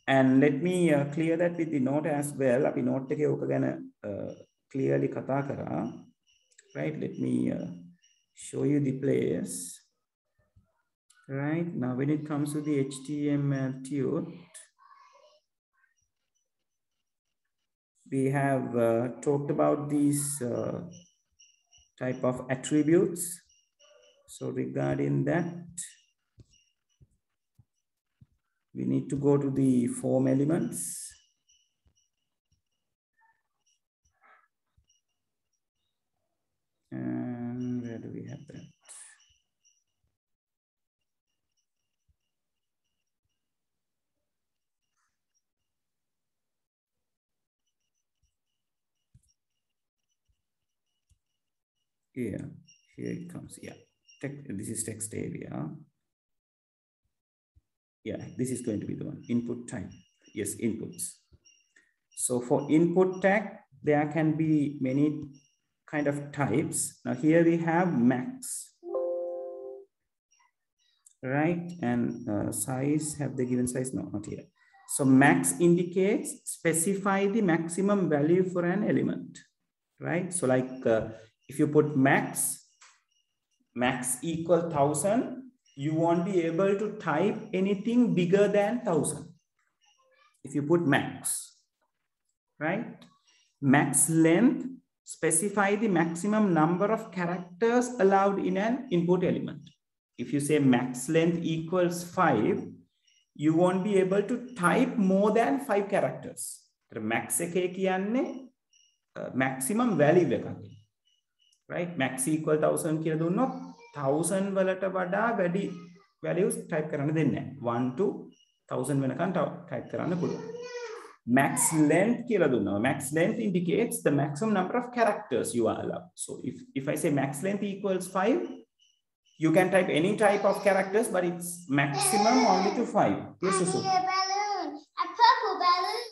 And let me clear that with the note as well. Api note එකේ ඕක ගැන clearly කතා කරා. Right. Let me show you the place. Right. Now, when it comes to the HTML tut, we have talked about these type of attributes. So regarding that, we need to go to the form elements. And where do we have that? Here it comes. Yeah, this is text area. Yeah, this is going to be the one. Input type. Yes, inputs. So for input tag, there can be many kind of types. Now here we have max, right? And size, have they given size? No, not here. So max indicates specify the maximum value for an element, right? So like if you put max equal 1000, you won't be able to type anything bigger than 1000. If you put max, right? Max length, specify the maximum number of characters allowed in an input element. If you say max length equals 5, you won't be able to type more than 5 characters. The max maximum value, right? Max equal 1000 කියලා දුන්නොත් 1000 වලට වඩා වැඩි values type කරන්න දෙන්නේ නැහැ. 1 to 1000 වෙනකන් type කරන්න පුළුවන්. Max length කියලා දුන්නා. Max length indicates the maximum number of characters you are allowed. So if I say max length equals 5, you can type any type of characters, but it's maximum only to 5. Yes, Susu. A balloon, a purple balloon.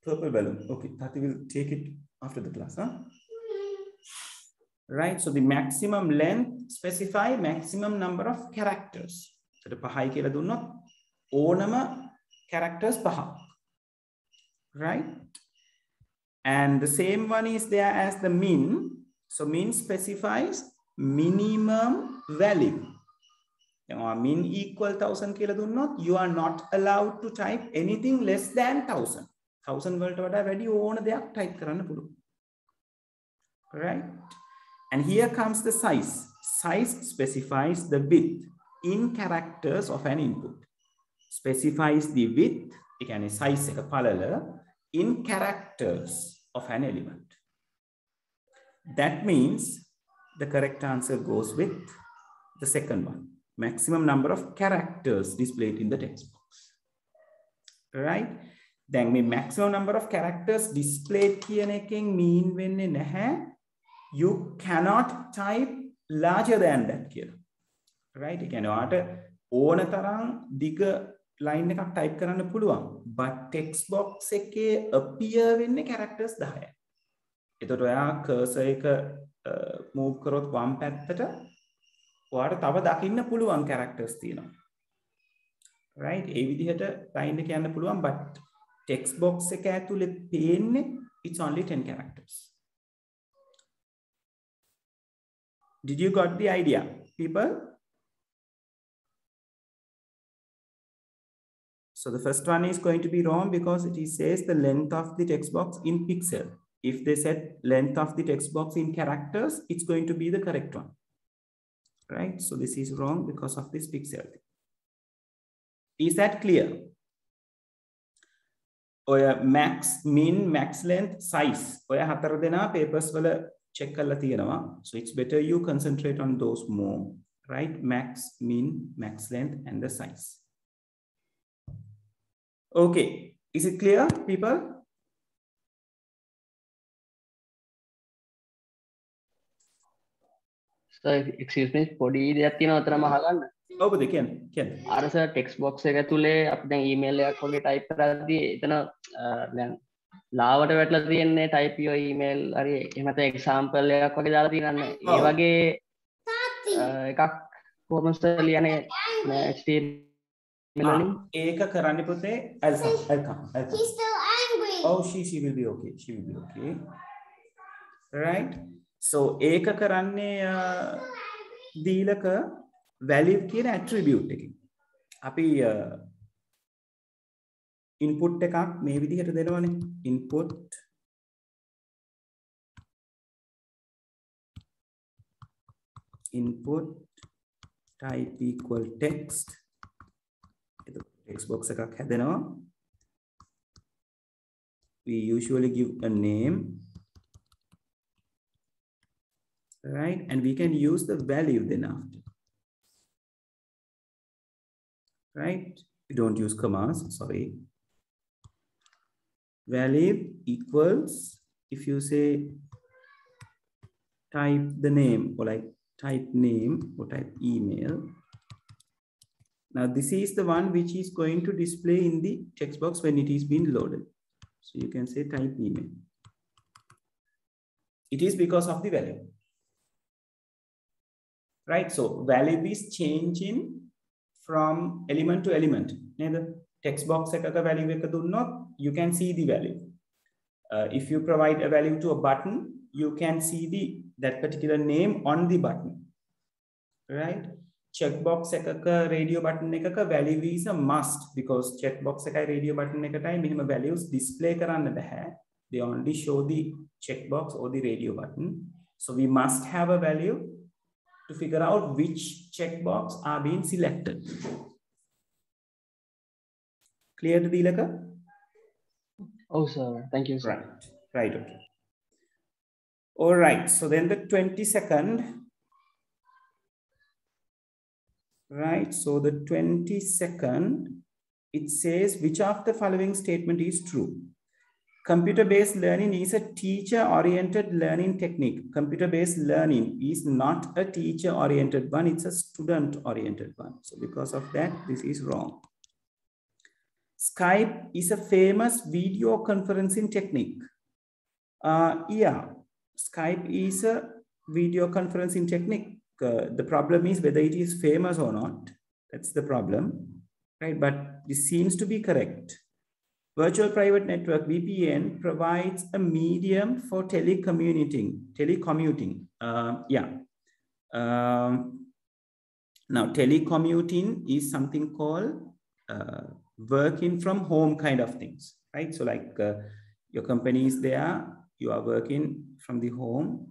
Purple balloon. Okay, Tati will take it after the class, huh? Right, so the maximum length specify maximum number of characters. So the pahai කියලා දුන්නොත් ඕනම characters පහ. Right? And the same one is there as the min. So min specifies minimum value. Min equal 1000 කියලා දුන්නොත් you are not allowed to type anything less than 1000. 1000 වලට වඩා වැඩි ඕන දෙයක් type කරන්න පුළුවන්. Right? And here comes the size. Size specifies the width in characters of an input. Specifies the width, again, size එක පළල, in characters of an element. That means the correct answer goes with the second one. Maximum number of characters displayed in the text box. Right? Then මේ maximum number of characters displayed කියන එකෙන් mean වෙන්නේ නැහැ. You cannot type larger than that කියලා. Right? ඒ කියන්නේ ඔයාට ඕන තරම් දිග line එකක් type කරන්න පුළුවන්. But text box එකේ appear වෙන්නේ characters 10යි. එතකොට ඔයා cursor එක move කරොත් වම් පැත්තට ඔයාට තව දකින්න පුළුවන් characters තියෙනවා. Right? ඒ විදිහට line එක යන්න පුළුවන්, but text box එක ඇතුලේ පේන්නේ it's only 10 characters. Did you got the idea, people? So the first one is going to be wrong because it says the length of the text box in pixel. If they said length of the text box in characters, it's going to be the correct one. Right? So this is wrong because of this pixel. Is that clear? Oya max, min, max length, size. Oya හතර දෙනා papers වල check කරලා තියෙනවා. So it's better you concentrate on those more, right? Max, min, max length, and the size. Okay, is it clear, people? So excuse me, පොඩි දෙයක් තියෙනවා අතරම අහගන්න. ඔබ කියන්නේ. අර සර් ටෙක්ස්ට් බොක්ස් එක ඇතුලේ අපි දැන් ඊමේල් එකක් වගේ ටයිප් කරද්දී එතන දැන් ලාවට වැටලා තියෙන්නේ type your email හරි එහෙම නැත්නම් example එකක් වගේ දාලා තියෙනන්නේ. ඒ වගේ එකක් කොහොමද ලියන්නේ HTML වලින්? ඒක කරන්න පුතේ I'll come. He's still angry. Oh, she will be okay. She will be okay. Right? So ඒක කරන්නේ දීලක value කියන attribute එකකින්. අපි input එකක් මේ විදිහට දෙනවනේ. Input input type equal text. Text box එකක් හැදෙනවා. We usually give a name, right? And we can use the value then after, right? We don't use commas, sorry. Value equals, if you say type the name or like type name or type email. Now this is the one which is going to display in the text box when it is being loaded. So you can say type email. It is because of the value, right? So value is changing from element to element. Neither text box එකක value එක දුන්නොත් you can see the value. If you provide a value to a button, you can see that particular name on the button, right? Checkbox එකක radio button එකක value is a must because checkbox එකයි radio button එකටයි මෙහෙම values display කරන්න බෑ. They only show the checkbox or the radio button. So we must have a value to figure out which checkbox are being selected. Clear to Dilaka? Oh, sir. Thank you, sir. Right. Okay. All right. So then the 22nd. Right. So the 22nd, it says, which of the following statement is true? Computer-based learning is a teacher-oriented learning technique. Computer-based learning is not a teacher-oriented one. It's a student-oriented one. So because of that, this is wrong. Skype is a famous video conferencing technique. Yeah, Skype is a video conferencing technique. The problem is whether it is famous or not. That's the problem, right? But this seems to be correct. Virtual private network, VPN, provides a medium for telecommuting. Now, telecommuting is something called working from home kind of things, right? So like your company is there, you are working from the home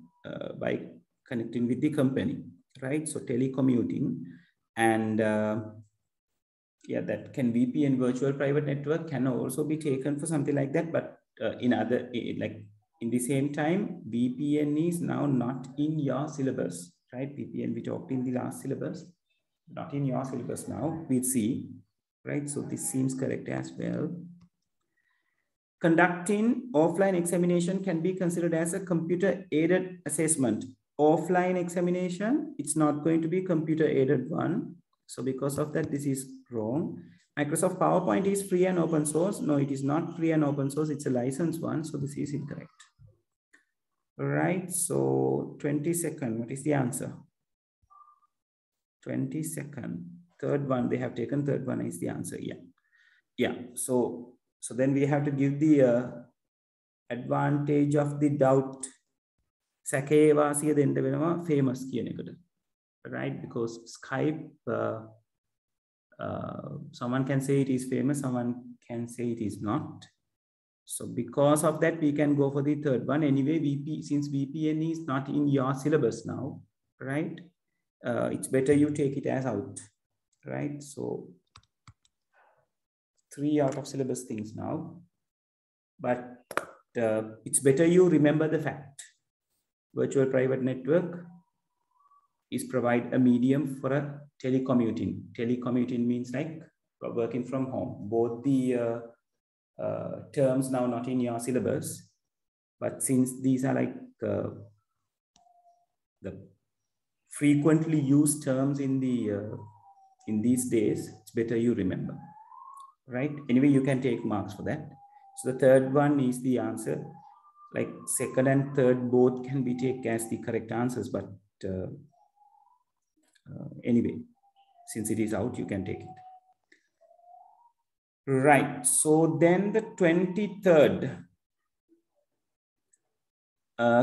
by connecting with the company, right? So telecommuting, and yeah, that can VPN, virtual private network, can also be taken for something like that. But in the same time, VPN is now not in your syllabus, right? VPN we talked in the last syllabus, not in your syllabus now. We'll see, right? So this seems correct as well. Conducting offline examination can be considered as a computer-aided assessment. Offline examination, it's not going to be computer-aided one. So because of that, this is wrong. Microsoft PowerPoint is free and open source. No, it is not free and open source. It's a licensed one. So this is incorrect. All right. So 22nd, what is the answer? 22nd. Third one, they have taken third one is the answer. Yeah. So then we have to give the advantage of the doubt. සැකේවාසිය දෙන්න වෙනවා famous කියන එකට, right? Because Skype, someone can say it is famous, someone can say it is not. So because of that, we can go for the third one. Anyway, since VPN is not in your syllabus now, right? It's better you take it as out, right? So 3 out of syllabus things now, but it's better you remember the fact. Virtual private network is provide a medium for a telecommuting. Telecommuting means like working from home. Both the terms now not in your syllabus, but since these are like the frequently used terms in these days, it's better you remember, right? Anyway, you can take marks for that. So the third one is the answer. Like second and third both can be taken as the correct answers, but anyway, since it is out, you can take it. Right. So then the 23rd,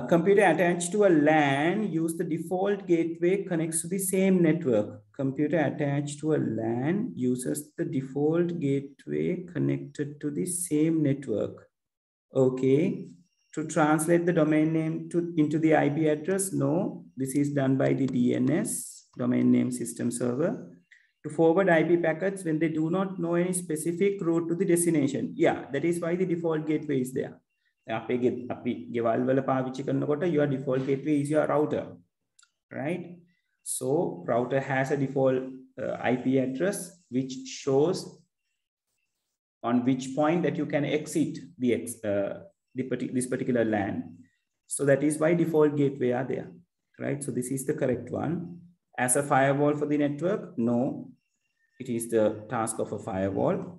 computer attached to a LAN use the default gateway connects to the same network. Computer attached to a LAN uses the default gateway connected to the same network. Okay. To translate the domain name into the IP address, no, this is done by the DNS, domain name system server. To forward IP packets when they do not know any specific route to the destination. Yeah, that is why the default gateway is there. Your default gateway is your router, right? So router has a default IP address which shows on which point that you can exit this particular LAN. So that is why default gateway are there, right? So this is the correct one. As a firewall for the network, no, it is the task of a firewall.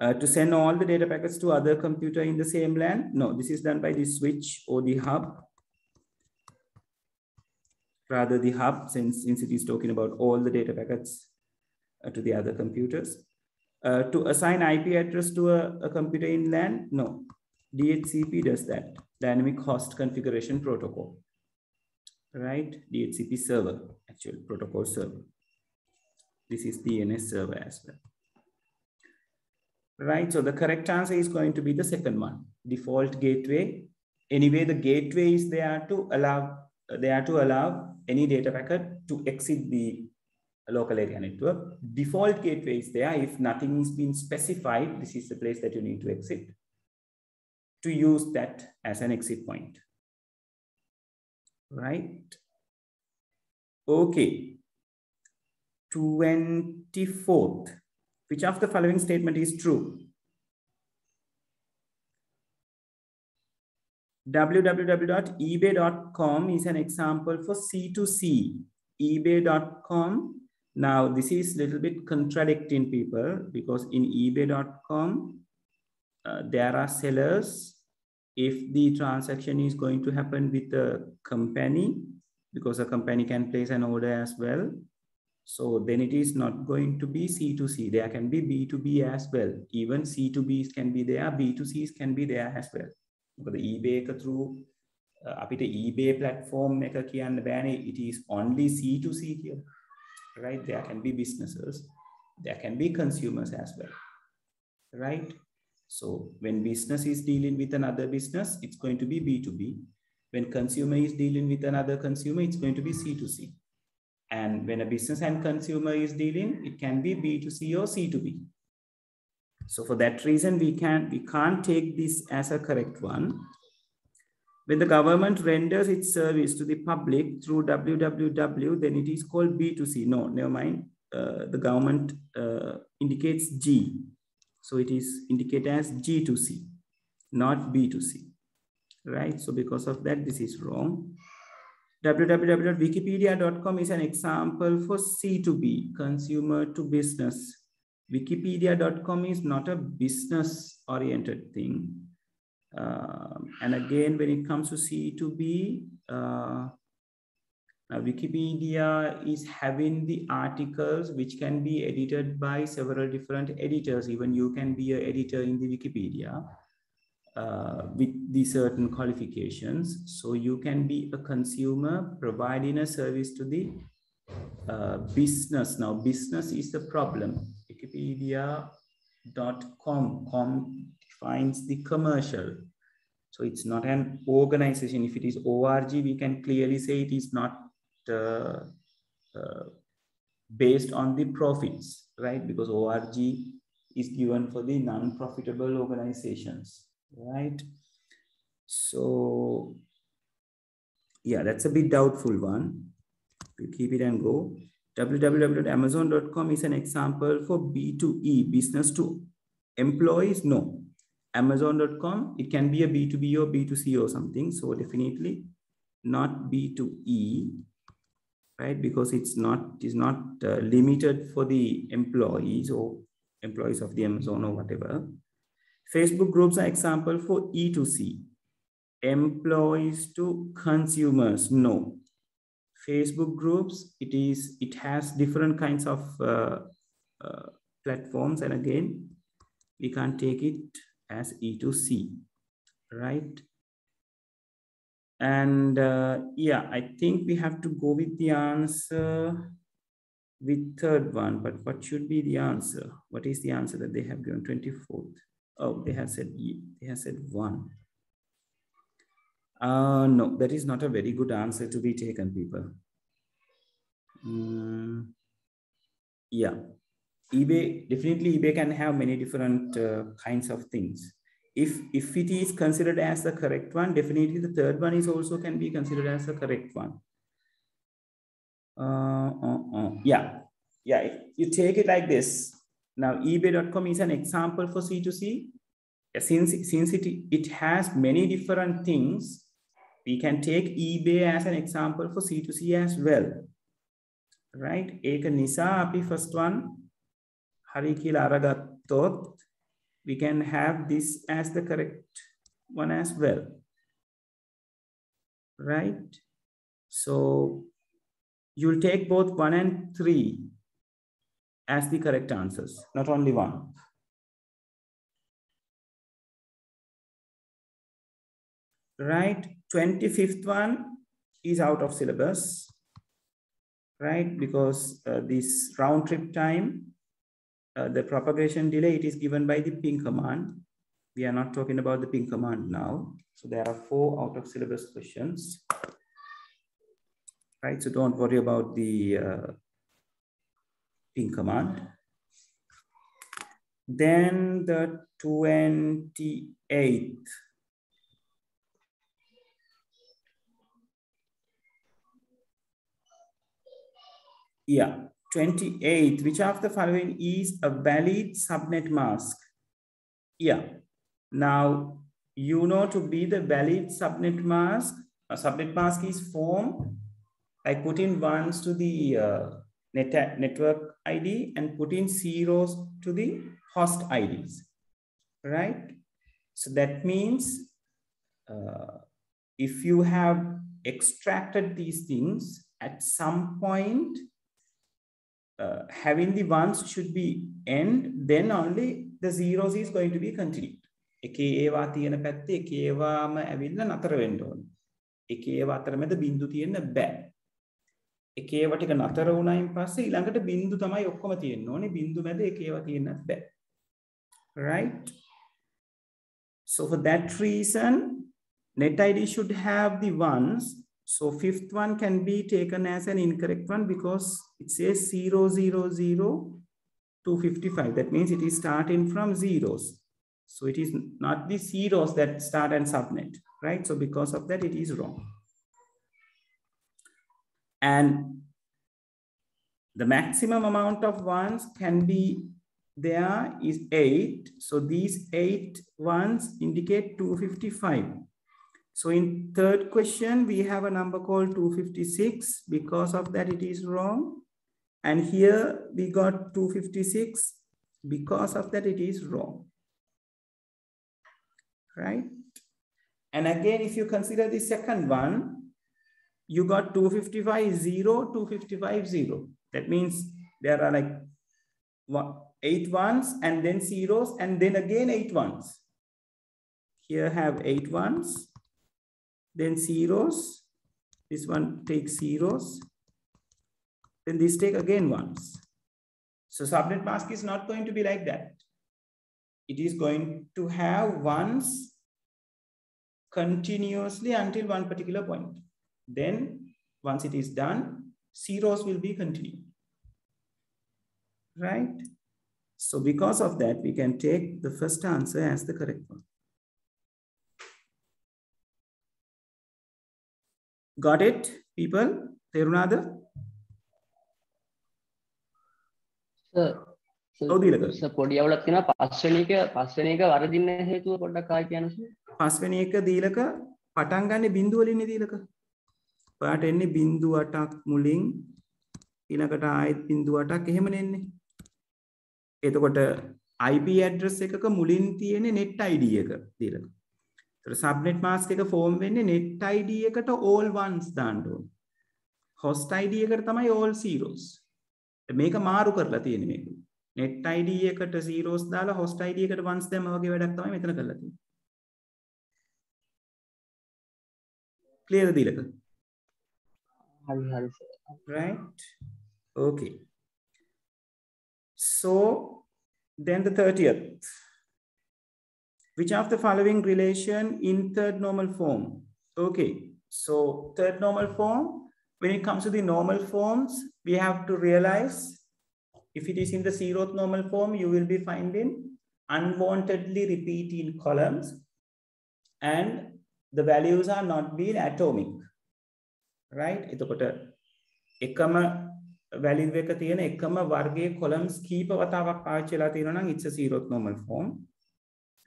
To send all the data packets to other computer in the same LAN, no, this is done by the switch or the hub. Rather the hub, since it is talking about all the data packets to the other computers. To assign IP address to a computer in LAN, no, DHCP does that, Dynamic Host Configuration Protocol, right? DHCP server, actual protocol server. This is DNS server as well. Right, so the correct answer is going to be the second one, default gateway. Anyway, the gateway is there to allow any data packet to exit the local area network. Default gateway is there. If nothing is being specified, this is the place that you need to exit, to use that as an exit point, right? Okay, 24th. Which of the following statement is true? www.ebay.com is an example for C2C. ebay.com. Now, this is a little bit contradicting people, because in ebay.com, there are sellers. If the transaction is going to happen with a company, because a company can place an order as well, so then it is not going to be C2C. There can be B2B as well. Even C2Bs can be there, B2Cs can be there as well. Because the eBay through eBay platform, it is only C2C here, right? There can be businesses, there can be consumers as well, right? So when business is dealing with another business, it's going to be B2B. When consumer is dealing with another consumer, it's going to be C2C. And when a business and consumer is dealing, it can be B2C or C2B. So for that reason, we can't take this as a correct one. When the government renders its service to the public through www, then it is called B2C. No, never mind. The government indicates G. So it is indicated as G2C, not B2C, right? So because of that, this is wrong. www.wikipedia.com is an example for C2B, consumer to business. Wikipedia.com is not a business-oriented thing. And again, when it comes to C2B, Wikipedia is having the articles which can be edited by several different editors. Even you can be an editor in the Wikipedia. With the certain qualifications. So you can be a consumer providing a service to the business. Now, business is the problem. Wikipedia.com defines the commercial. So it's not an organization. If it is ORG, we can clearly say it is not based on the profits, right? Because ORG is given for the non-profitable organizations. Right. So, yeah, that's a bit doubtful one. We'll keep it and go. www.amazon.com is an example for B2E, business to employees. No. Amazon.com, it can be a B2B or B2C or something. So definitely not B2E, right? Because it is not limited for the employees or employees of the Amazon or whatever. Facebook groups are example for E2C, employees to consumers. No, Facebook groups, it has different kinds of platforms, and again, we can't take it as E2C, right? And yeah, I think we have to go with the answer with third one, but what should be the answer? What is the answer that they have given? 24th. Oh, they have said 1. No, that is not a very good answer to be taken, people. Yeah, eBay, definitely eBay can have many different kinds of things. If it is considered as the correct one, definitely the third one is also can be considered as the correct one. Yeah, if you take it like this. Now, eBay.com is an example for C2C. Since it has many different things, we can take eBay as an example for C2C as well. Right? Eka nisa api first one, hari kila aragatot, we can have this as the correct one as well. Right? So you'll take both 1 and 3 as the correct answers, not only one. Right? 25th one is out of syllabus. Right? Because this round trip time, the propagation delay, it is given by the ping command. We are not talking about the ping command now. So there are 4 out of syllabus questions. Right? So don't worry about the ping command. Then the 28th. Yeah, 28th. Which of the following is a valid subnet mask? Yeah. Now, you know to be the valid subnet mask, a subnet mask is formed by putting ones to the network ID and putting zeros to the host IDs, right? So that means if you have extracted these things, at some point, having the ones should be end, then only the zeros is going to be continued. එකේ ඒවා තියෙන පැත්තේ එකේ ඒවාම ඇවිල්ලා නතර වෙන්න ඕනේ. එකේ ඒවා අතර මැද බිංදු තියෙන්න බෑ. එකේ ඒවා ටික නතර වුණායින් පස්සේ ඊළඟට බිංදු තමයි ඔක්කොම තියෙන්න ඕනේ. බිංදු මැද එකේ ඒවා තියෙන්නත් බෑ. Right? So for that reason, net ID should have the ones. So 5th one can be taken as an incorrect one because it says 0, 0, 0 to 55. That means it is starting from zeros. So it is not the zeros that start and subnet, right? So because of that, it is wrong. And the maximum amount of ones can be there is 8. So these 8 ones indicate 255. So in third question, we have a number called 256. Because of that, it is wrong. And here we got 256. Because of that, it is wrong. Right? And again, if you consider the second one, you got 255, 0, 255, 0. That means there are like 8 ones and then zeros and then again 8 ones. Here have 8 ones, then zeros. This one takes zeros. Then this take again ones. So subnet mask is not going to be like that. It is going to have ones continuously until one particular point. Then once it is done, zeros will be continued. Right? So because of that, we can take the first answer as the correct one. Got it, people? Terunada? පොඩි අවුලක් තියෙනවා පස්වෙනි එක වරදින්න හේතුව පොඩ්ඩක් ආයෙ කියන්නකෝ. පස්වෙනි එක දීලක පටන් ගන්න බිංදුව වලින්නේ දීලක. ඔයාට එන්නේ 0.8ක් මුලින් ඊළඟට ආයෙත් 0.8ක් එහෙමනේ එන්නේ. එතකොට IP address එකක මුලින් තියෙන්නේ net ID එක දීලක. ඒතර subnet mask එක form වෙන්නේ net ID එකට all ones දාන්න ඕනේ. host ID එකට තමයි all zeros. මේක මාරු කරලා තියෙන්නේ මේක. net ID එකට zeros දාලා host ID එකට ones දැම්ම වගේ වැඩක් තමයි මෙතන කරලා තියෙන්නේ. clear දීලක? හරි right? Okay. So then the 30th. Which of the following relation in third normal form Okay, so third normal form, when it comes to the normal forms, we have to realize if it is in the zeroth normal form, you will be finding unwantedly repeating columns and the values are not being atomic, right? එතකොට එකම value එක තියෙන එකම වර්ගයේ columns කීප වතාවක් පාවිච්චි වෙලා තියෙනවා නම් it's a zeroth normal form.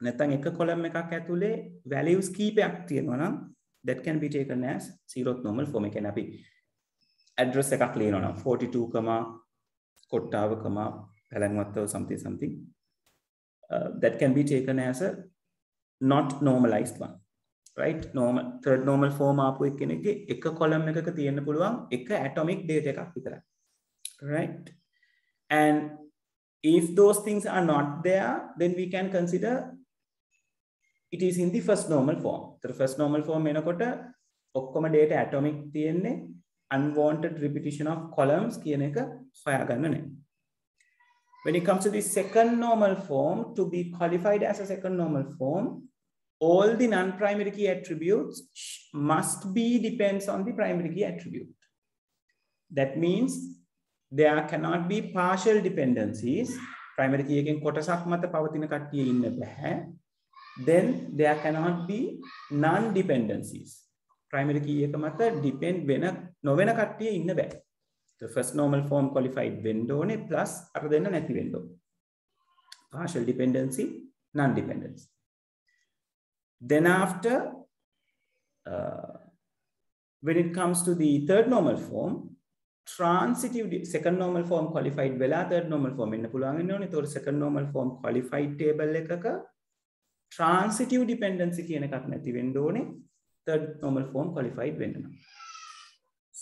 නැත්නම් එක column එකක් ඇතුලේ values කීපයක් තියෙනවා නම් that can be taken as zeroth normal form. ඒ කියන්නේ අපි address එකක් ලියනවා නම් 42, Kottawa, පැලැන්වත්තව something that can be taken as a not normalized one, right? Normal third normal form ආපු එකෙනෙක්ගේ එක column එකක තියෙන්න පුළුවන් එක atomic data එකක් විතරයි, right? And if those things are not there, then we can consider it is in the first normal form. The first normal form එනකොට ඔක්කොම data atomic තියෙන්නේ, unwanted repetition of columns කියන එක හොයාගන්න නැහැ. When it comes to the second normal form, to be qualified as a second normal form, all the non-primary key attributes must be depends on the primary key attribute. That means there cannot be partial dependencies. Primary key එකෙන් කොටසක් මත පවතින කට්ටිය ඉන්න බෑ. Then there cannot be non-dependencies. Primary key එක මත depend වෙන නොවන කට්ටිය ඉන්න බෑ. The first normal form qualified වෙන්න ඕනේ plus අර දෙන්න නැති වෙන්න ඕනේ. Partial dependency, non-dependency. Then after, when it comes to the third normal form, transitive second normal form qualified වෙලා third normal form එන්න පුළුවන් වෙන්න ඕනේ. ඒතකොට second normal form qualified table එකක transitive dependency කියන එකක් නැති වෙන්න ඕනේ. third normal form qualified වෙන්න නම්.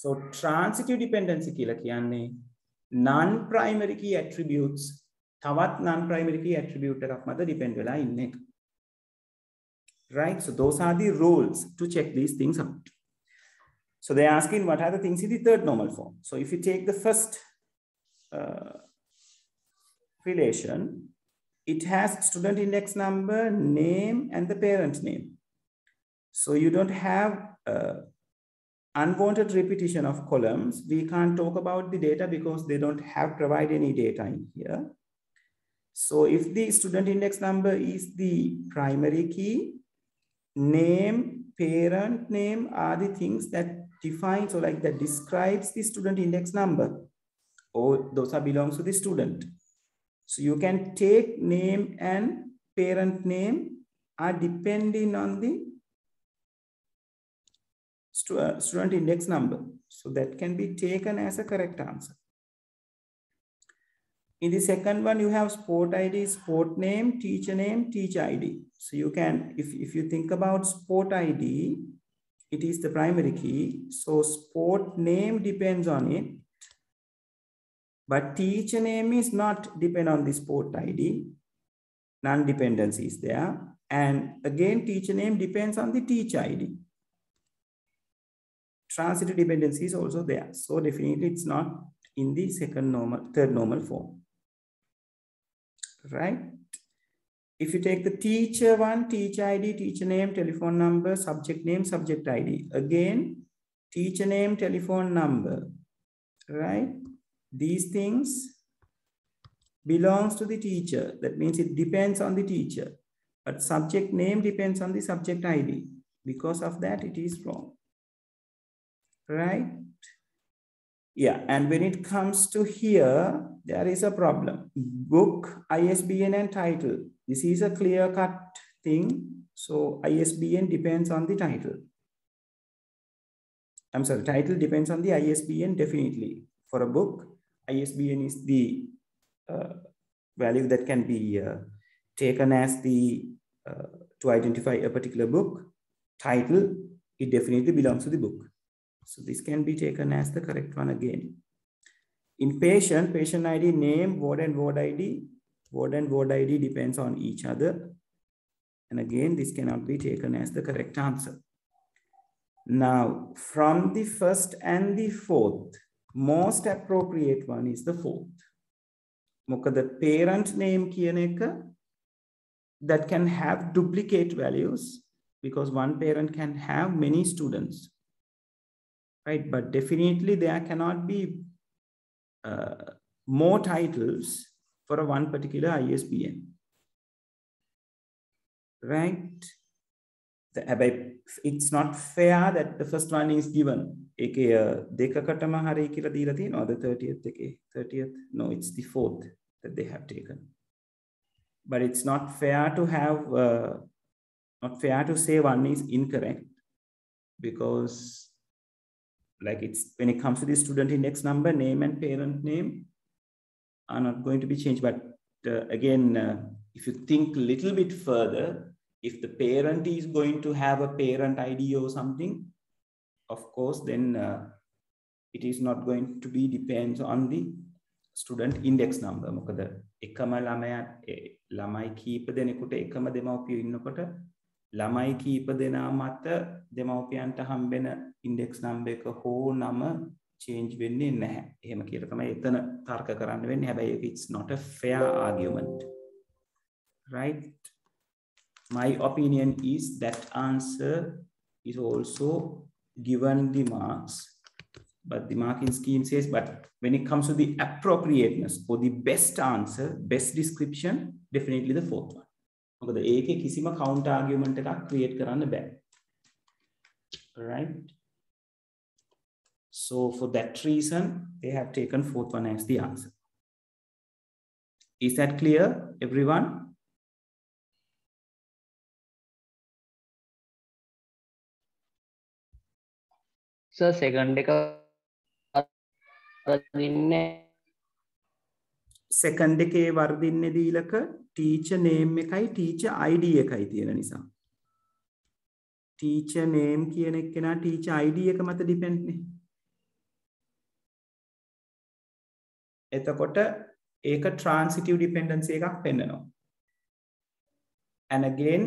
So transitive dependency කියලා කියන්නේ non-primary key attributes තවත් non-primary key attribute එකක් මත depend වෙලා ඉන්න එක. Right? So those are the rules to check these things out. So they're asking what are the things in the third normal form. So if you take the first relation, it has student index number, name, and the parent name. So you don't have unwanted repetition of columns. We can't talk about the data because they don't have provide any data in here. So if the student index number is the primary key, name, parent name are the things that defines or like that describes the student index number, or those are belongs to the student. So you can take name and parent name are depending on the student index number. So that can be taken as a correct answer. In the second one, you have sport ID, sport name, teacher ID. So you can, if you think about sport ID, it is the primary key. So sport name depends on it, but teacher name is not depend on the sport ID. Non-dependency is there. And again, teacher name depends on the teacher ID. Transitive dependency is also there. So definitely it's not in the third normal form. Right? If you take the teacher one, teacher ID, teacher name, telephone number, subject name, subject ID. Again, teacher name, telephone number, right? These things belongs to the teacher. That means it depends on the teacher. But subject name depends on the subject ID. Because of that, it is wrong. Right? Yeah, and when it comes to here, there is a problem. Book, ISBN, and title. This is a clear-cut thing. So ISBN depends on the title. I'm sorry, title depends on the ISBN definitely. For a book, ISBN is the value that can be taken as the to identify a particular book. Title, it definitely belongs to the book. So this can be taken as the correct one again. In patient ID, name, ward and ward ID. Ward and ward ID depends on each other. And again, this cannot be taken as the correct answer. Now, from the first and the fourth, most appropriate one is the fourth. The parent name කියන එක that can have duplicate values. because one parent can have many students, right? But definitely there cannot be more titles for a one particular ISBN, right? It's not fair that the first one is given. The 30th, no, it's the 4th that they have taken. But it's not fair to have, not fair to say one is incorrect, because like it's when it comes to the student index number, name and parent name are not going to be changed. But again, if you think a little bit further, if the parent is going to have a parent ID or something, of course, then it is not going to be depends on the student index number. මොකද එකම ළමයි කීප දෙනෙකුට එකම දෙමව්පියෝ ඉන්නකොට ළමයි කීප දෙනා මත දෙමව්පියන්ට හම්බෙන index number එක හෝ නම change වෙන්නේ නැහැ. එහෙම කියලා තමයි එතන තර්ක කරන්න වෙන්නේ. හැබැයි it's not a fair argument. Right? My opinion is that answer is also given the marks, but the marking scheme says, but when it comes to the appropriateness or the best answer, best description, definitely the 4th one. මොකද ඒකේ කිසිම counter argument එකක් create කරන්න බෑ. Right? So for that reason, they have taken 4th one as the answer. Is that clear, everyone? So second එක second එකේ වර්ධින්නේ දීලක teacher name එකයි teacher ID එකයි තියෙන නිසා. Teacher name කියන එක්කෙනා teacher ID එක මත depend නේ. එතකොට ඒක transitive dependency එකක් පෙන්නනවා. And again,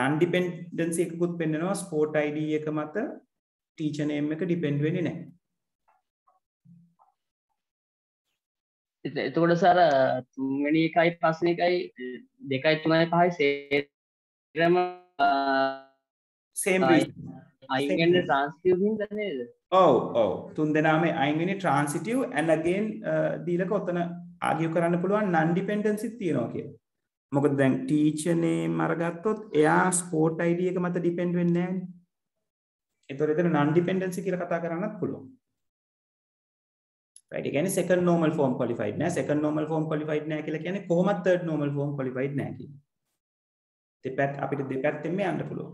non-dependency එකකුත් පෙන්නනවා. sport ID එක මත teacher name එක depend වෙන්නේ නැහැ. එතකොට සර තුන්වෙනි එකයි පස්වෙනි එකයි දෙකයි තුනයි පහයි සේරම same reason. අයින් වෙන්නේ transitive හින්දා නේද? ඔව් තුන් දෙනාම අයින් වෙන්නේ transitive, and again දීලක ඔතන argue කරන්න පුළුවන් non dependency තියෙනවා කියලා. මොකද දැන් teacher name අරගත්තොත් එයා sport ID එක මත depend වෙන්නේ නැහැ නේ. ඒතකොට එතන non dependency කියලා කතා කරන්නත් පුළුවන්. Right, again second normal form qualified නෑ, second normal form qualified නෑ කියලා කියන්නේ කොහොමද third normal form qualified නෑ කියන්නේ. දෙපැත්ත අපිට දෙපැත්තෙන්ම යන්න පුළුවන්.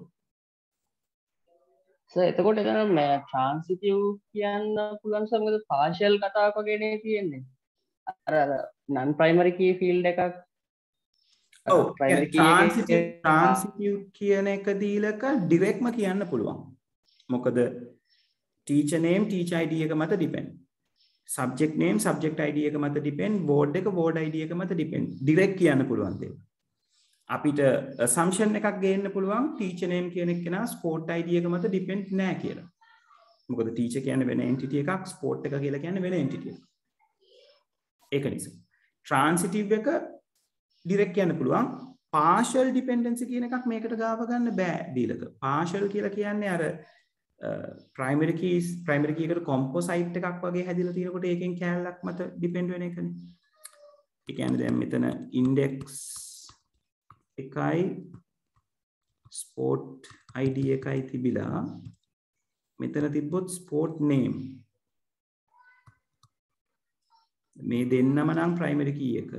සර් එතකොට එතන transitive කියන්න පුළුවන් සර් මොකද partial කතාවක් වගේ නේ තියෙන්නේ. අර non primary key field එකක්. ඔව් transitive කියන එක දීලක direct ම කියන්න පුළුවන්. මොකද teacher name teacher ID එක මත depend. Subject name subject ID එක මත depend, board එක board ID එක මත depend. direct කියන්න පුළුවන් දෙයක්. අපිට assumption එකක් ගේන්න පුළුවන් teacher name කියන එක නා sport ID එක මත depend නෑ කියලා. මොකද teacher කියන්නේ වෙන entity එකක්, sport එක කියලා කියන්නේ වෙන entity එකක්. ඒක නිසා transitive එක direct කියන්න පුළුවන්. partial dependency කියන එකක් මේකට ගාව ගන්න බෑ දීලක. partial කියලා කියන්නේ අර primary key එකට composite එකක් වගේ හැදිලා තියෙනකොට ඒකෙන් කැලලක් මත depend වෙන එකනේ. ඒ කියන්නේ දැන් මෙතන index එකයි sport ID එකයි තිබිලා මෙතන තිබ්බොත් sport name මේ දෙන්නම නම් primary key එක,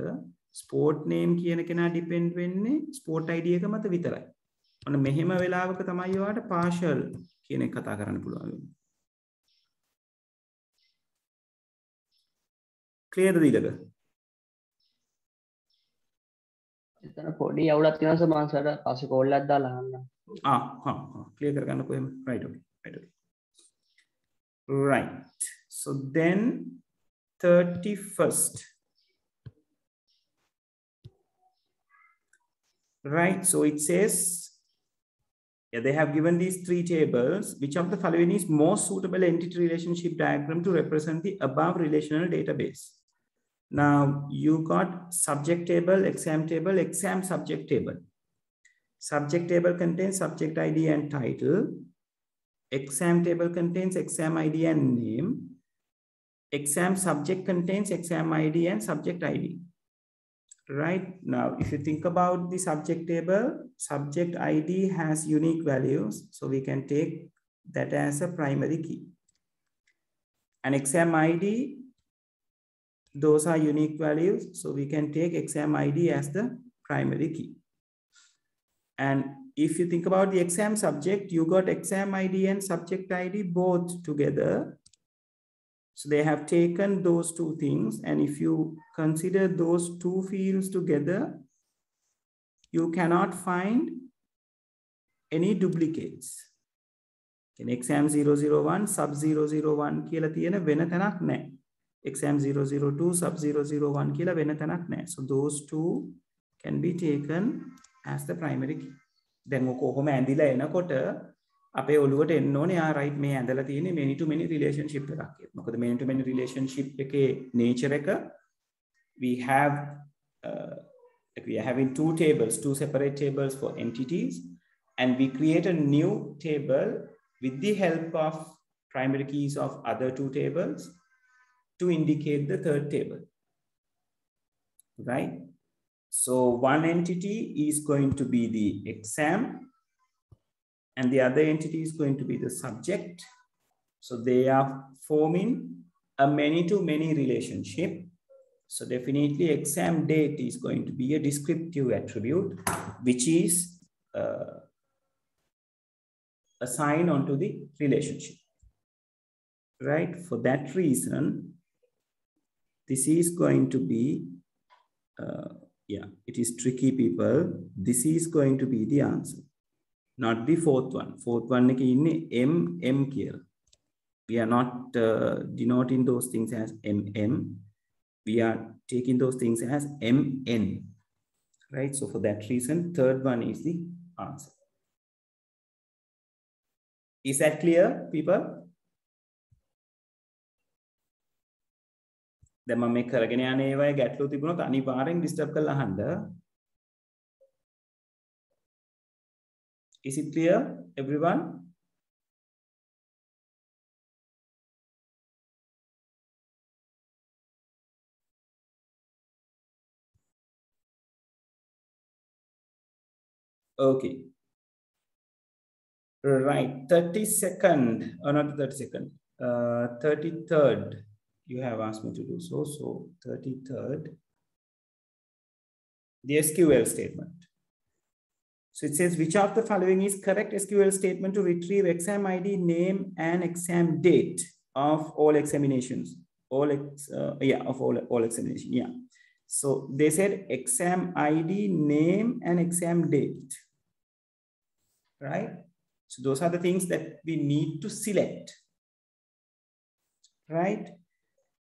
sport name කියන කෙනා depend වෙන්නේ sport ID එක මත විතරයි. ඔන්න මෙහෙම වෙලාවක තමයි ඔයාලට partial කියන එක කතා කරන්න පුළුවන් වෙන්නේ. clear දීලක? එතන පොඩි අවුලක් තියෙනවා සර් මම සර් පස්සේ කෝල් එකක් දාලා අහන්න. clear කරගන්නකො එහෙම. right okay. Right. So then 31st. Right, so it says they have given these three tables. Which of the following is most suitable entity relationship diagram to represent the above relational database? Now you got subject table, exam subject table. Subject table contains subject ID and title. Exam table contains exam ID and name. Exam subject contains exam ID and subject ID. Right now, if you think about the subject table, subject ID has unique values. So we can take that as a primary key. And exam ID, those are unique values. So we can take exam ID as the primary key. And if you think about the exam subject, you got exam ID and subject ID both together. So they have taken those two things. And if you consider those two fields together, you cannot find any duplicates. In exam 001, sub 001 කියලා තියෙන වෙන තැනක් නැහැ. Exam 002, sub 001 කියලා වෙන තැනක් නැහැ. So those two can be taken as the primary key. දැන් ඔක කොහොම ඇඳිලා එනකොට අපේ ඔළුවට එන්න ඕනේ right මේ ඇඳලා තියෙන්නේ many to many relationship එකක් කියලා. මොකද many to many relationship එකේ nature එක we are having two tables, two separate tables for entities, and we create a new table with the help of primary keys of other two tables to indicate the third table, right? So one entity is going to be the exam and the other entity is going to be the subject. So they are forming a many-to-many relationship. So definitely exam date is going to be a descriptive attribute, which is assigned onto the relationship, right? For that reason, this is going to be, it is tricky, people. This is going to be the answer, not the fourth one. Fourth one, M here. We are not denoting those things as MM. We are taking those things as MN, right? So for that reason, third one is the answer. Is that clear, people? දැන් මම මේ කරගෙන යන ඒවායේ ගැටලු තිබුණොත් අනිවාර්යෙන් disturb කරලා අහන්න. Is it clear, everyone? Okay. Right, 32nd, or not 32nd, 33rd, you have asked me to do so. So 33rd, the SQL statement. So it says, which of the following is correct SQL statement to retrieve exam ID, name, and exam date of all examinations? All examinations, yeah. So they said exam ID, name, and exam date, right? So those are the things that we need to select, right?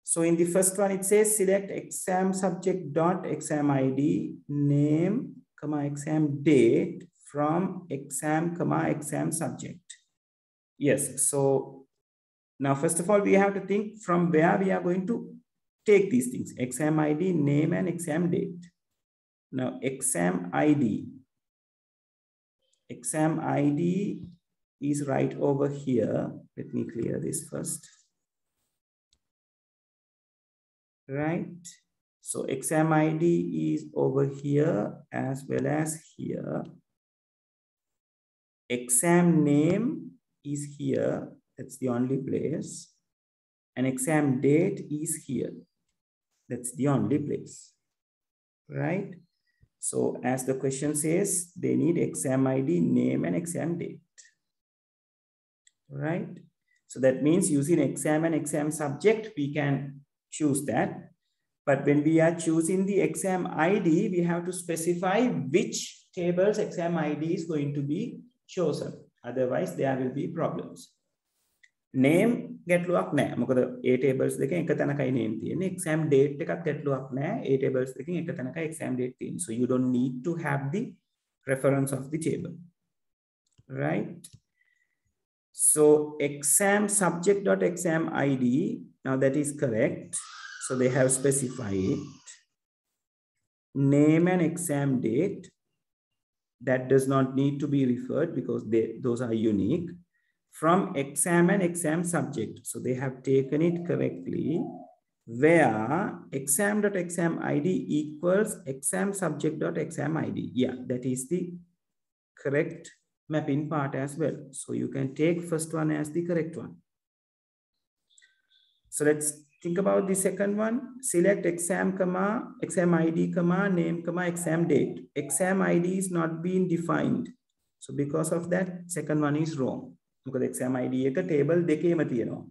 So in the first one, it says select exam subject dot exam ID, name, comma, exam date from exam, comma, exam subject. Yes. So now, first of all, we have to think from where we are going to take these things: exam ID, name, and exam date. Now, exam ID. Exam ID is right over here. Let me clear this first. Right. So exam ID is over here as well as here. Exam name is here. That's the only place. And exam date is here. That's the only place. Right. So as the question says, they need exam ID, name, and exam date. Right? So that means using exam and exam subject, we can choose that. But when we are choosing the exam ID, we have to specify which table's exam ID is going to be chosen. Otherwise, there will be problems. Name ගැටලුවක් නැහැ. මොකද A tables දෙකෙන් එක තැනකයි name තියෙන්නේ. Exam date එකක් ගැටලුවක් නැහැ. A tables දෙකෙන් එක තැනකයි exam date තියෙන්නේ. So you don't need to have the reference of the table. Right? So exam subject dot exam ID, now that is correct. So they have specified name and exam date. that does not need to be referred because those are unique, from exam and exam subject. So they have taken it correctly, where exam.exam ID equals exam subject.exam ID. Yeah, that is the correct mapping part as well. So you can take first one as the correct one. So let's think about the second one. Select exam, comma, exam ID, comma, name, comma, exam date. Exam ID is not being defined. So because of that, second one is wrong. Because exam ID එක table දෙකේම තියෙනවා.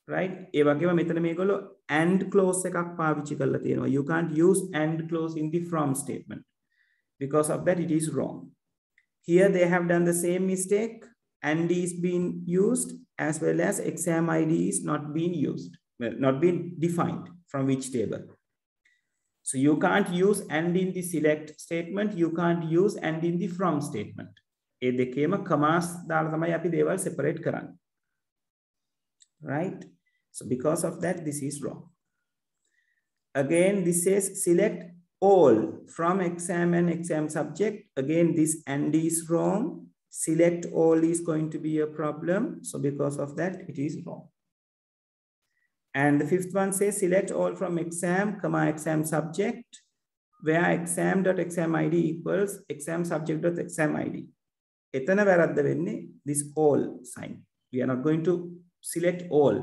Right? ඒ වගේම මෙතන මේගොල්ලෝ and clause එකක් පාවිච්චි කරලා තියෙනවා. You can't use and clause in the from statement. Because of that, it is wrong. Here they have done the same mistake. And is being used as well as exam ID is not being used, well, not being defined from which table. So you can't use and in the select statement, you can't use and in the from statement. ඒ දෙකේම commas දාලා තමයි අපි දේවල් separate කරන්නේ. Right? So because of that, this is wrong. Again, this says select all from exam and exam subject. Again, this and is wrong. Select all is going to be a problem. So because of that, it is wrong. And the fifth one says select all from exam, comma, exam subject, where exam.exam ID equals exam subject.exam ID. එතන වැරද්ද වෙන්නේ this all sign. We are not going to select all.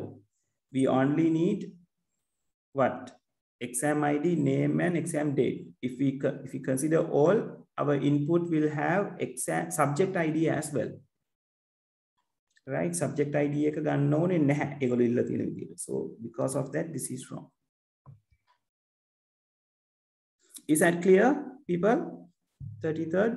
We only need what? Exam ID, name, and exam date. If we consider all, our input will have exam subject ID as well. Right? Subject ID එක ගන්න ඕනේ නැහැ. ඒගොල්ලෝ ඉල්ලලා තියෙන විදිහට. So because of that, this is wrong. Is that clear, people? 33rd.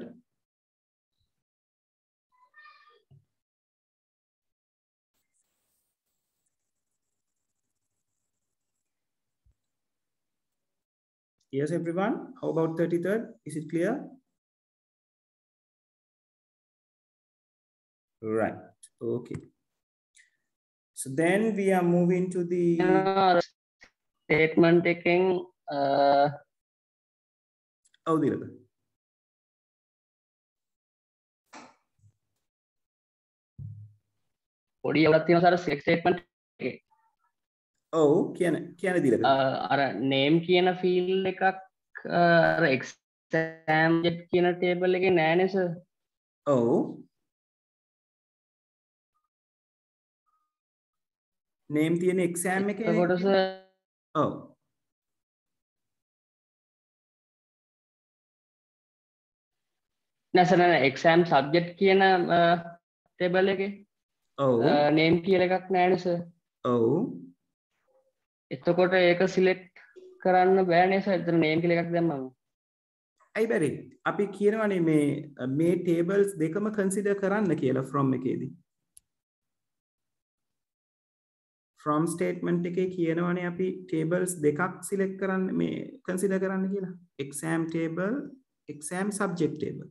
Yes, everyone. How about 33rd? Is it clear? Right. Okay. So then we are moving to the statement එකෙන් Oh, the other. පොඩි යවලක් තියෙනවා සර select statement එකේ. Oh, කියන දීලා. අර name කියන field එකක් අර exam කියන table එකේ නෑනේ sir. Oh. Name තියෙන exam එකේ. එතකොට sir Oh. නෑ sir නෑ exam subject කියන table එකේ. Oh. name කියලා එකක් නෑනේ sir. Oh. එතකොට ඒක select කරන්න බෑනේ sir. එතන name කියලා එකක් දැම්මම. ඇයි බැරි? අපි කියනවානේ මේ tables දෙකම consider කරන්න කියලා from එකේදී. From statement එකේ කියනවානේ අපි tables දෙකක් select කරන්න මේ consider කරන්න කියලා. Exam table, exam subject table.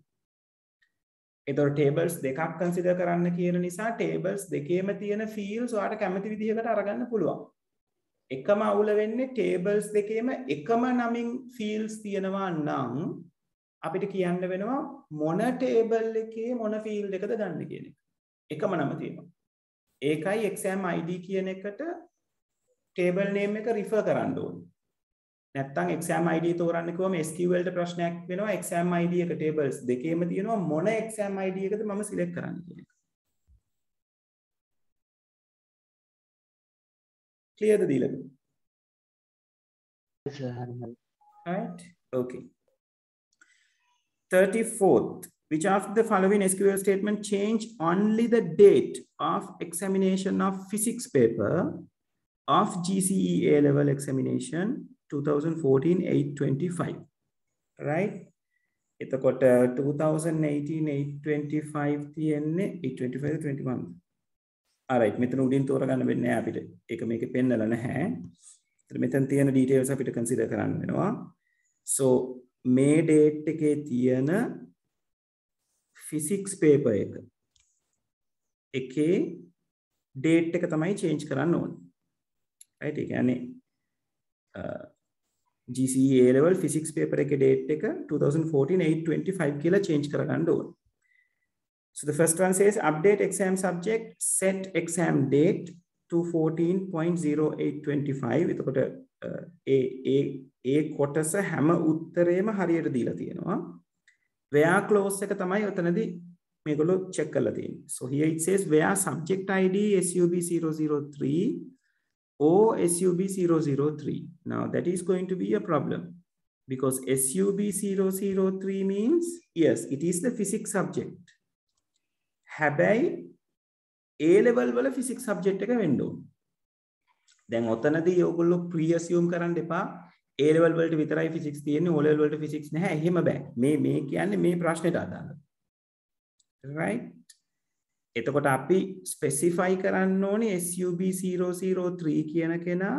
ඒතර tables දෙකක් consider කරන්න කියන නිසා tables දෙකේම තියෙන fields ඔයාලට කැමති විදිහකට අරගන්න පුළුවන්. එකම අවුල වෙන්නේ tables දෙකේම එකම නමින් fields තියෙනවා නම් අපිට කියන්න වෙනවා මොන table එකේ මොන field එකද ගන්න කියන එක. එකම නම තියෙනවා. ඒකයි exam ID කියන එකට table name එක refer කරන්න ඕනේ. නැත්තම් exam ID තෝරන්න කිව්වම SQL ට ප්‍රශ්නයක් වෙනවා exam ID එක tables දෙකේම තියෙනවා මොන exam ID එකද මම select කරන්න කියන එක. Clear the deal? Yes, sir. Right? Okay. 34th. Which of the following SQL statement change only the date of examination of physics paper of GCE A-level examination 2014-825? Right? එතකොට 2018-825 තියෙන්නේ 825-21. Alright, මෙතන උඩින් තෝරගන්න වෙන්නේ නැහැ අපිට. ඒක මේකේ පෙන්නලා නැහැ. ඒතර මෙතන තියෙන details අපිට consider කරන්න වෙනවා. So මේ date එකේ තියෙන physics paper එකේ date එක තමයි change කරන්න ඕනේ. Right? ඒ කියන්නේ GCE A level physics paper එක date එක 2014-8/25 කියලා change කරගන්න ඕන. So the first one says update exam subject, set exam date to 14.0825. එතකොට ඒ කොටස හැම උත්තරේම හරියට දීලා තියෙනවා. where clause එක තමයි ඔතනදී මේගොල්ලෝ check කරලා තියෙන්නේ. So here it says where subject ID SUB003 or SUB003. Now that is going to be a problem because SUB003 means yes, it is the physics subject. හැබැයි A level වල physics subject එක වෙන්න ඕන. දැන් ඔතනදී ඔයගොල්ලෝ pre assume කරන්න එපා A level වලට විතරයි physics තියෙන්නේ O level වලට physics නැහැ. එහෙම බෑ. මේ කියන්නේ මේ ප්‍රශ්නෙට අදාළව. right? එතකොට අපි specify කරන්න ඕනේ SUB003 කියන කෙනා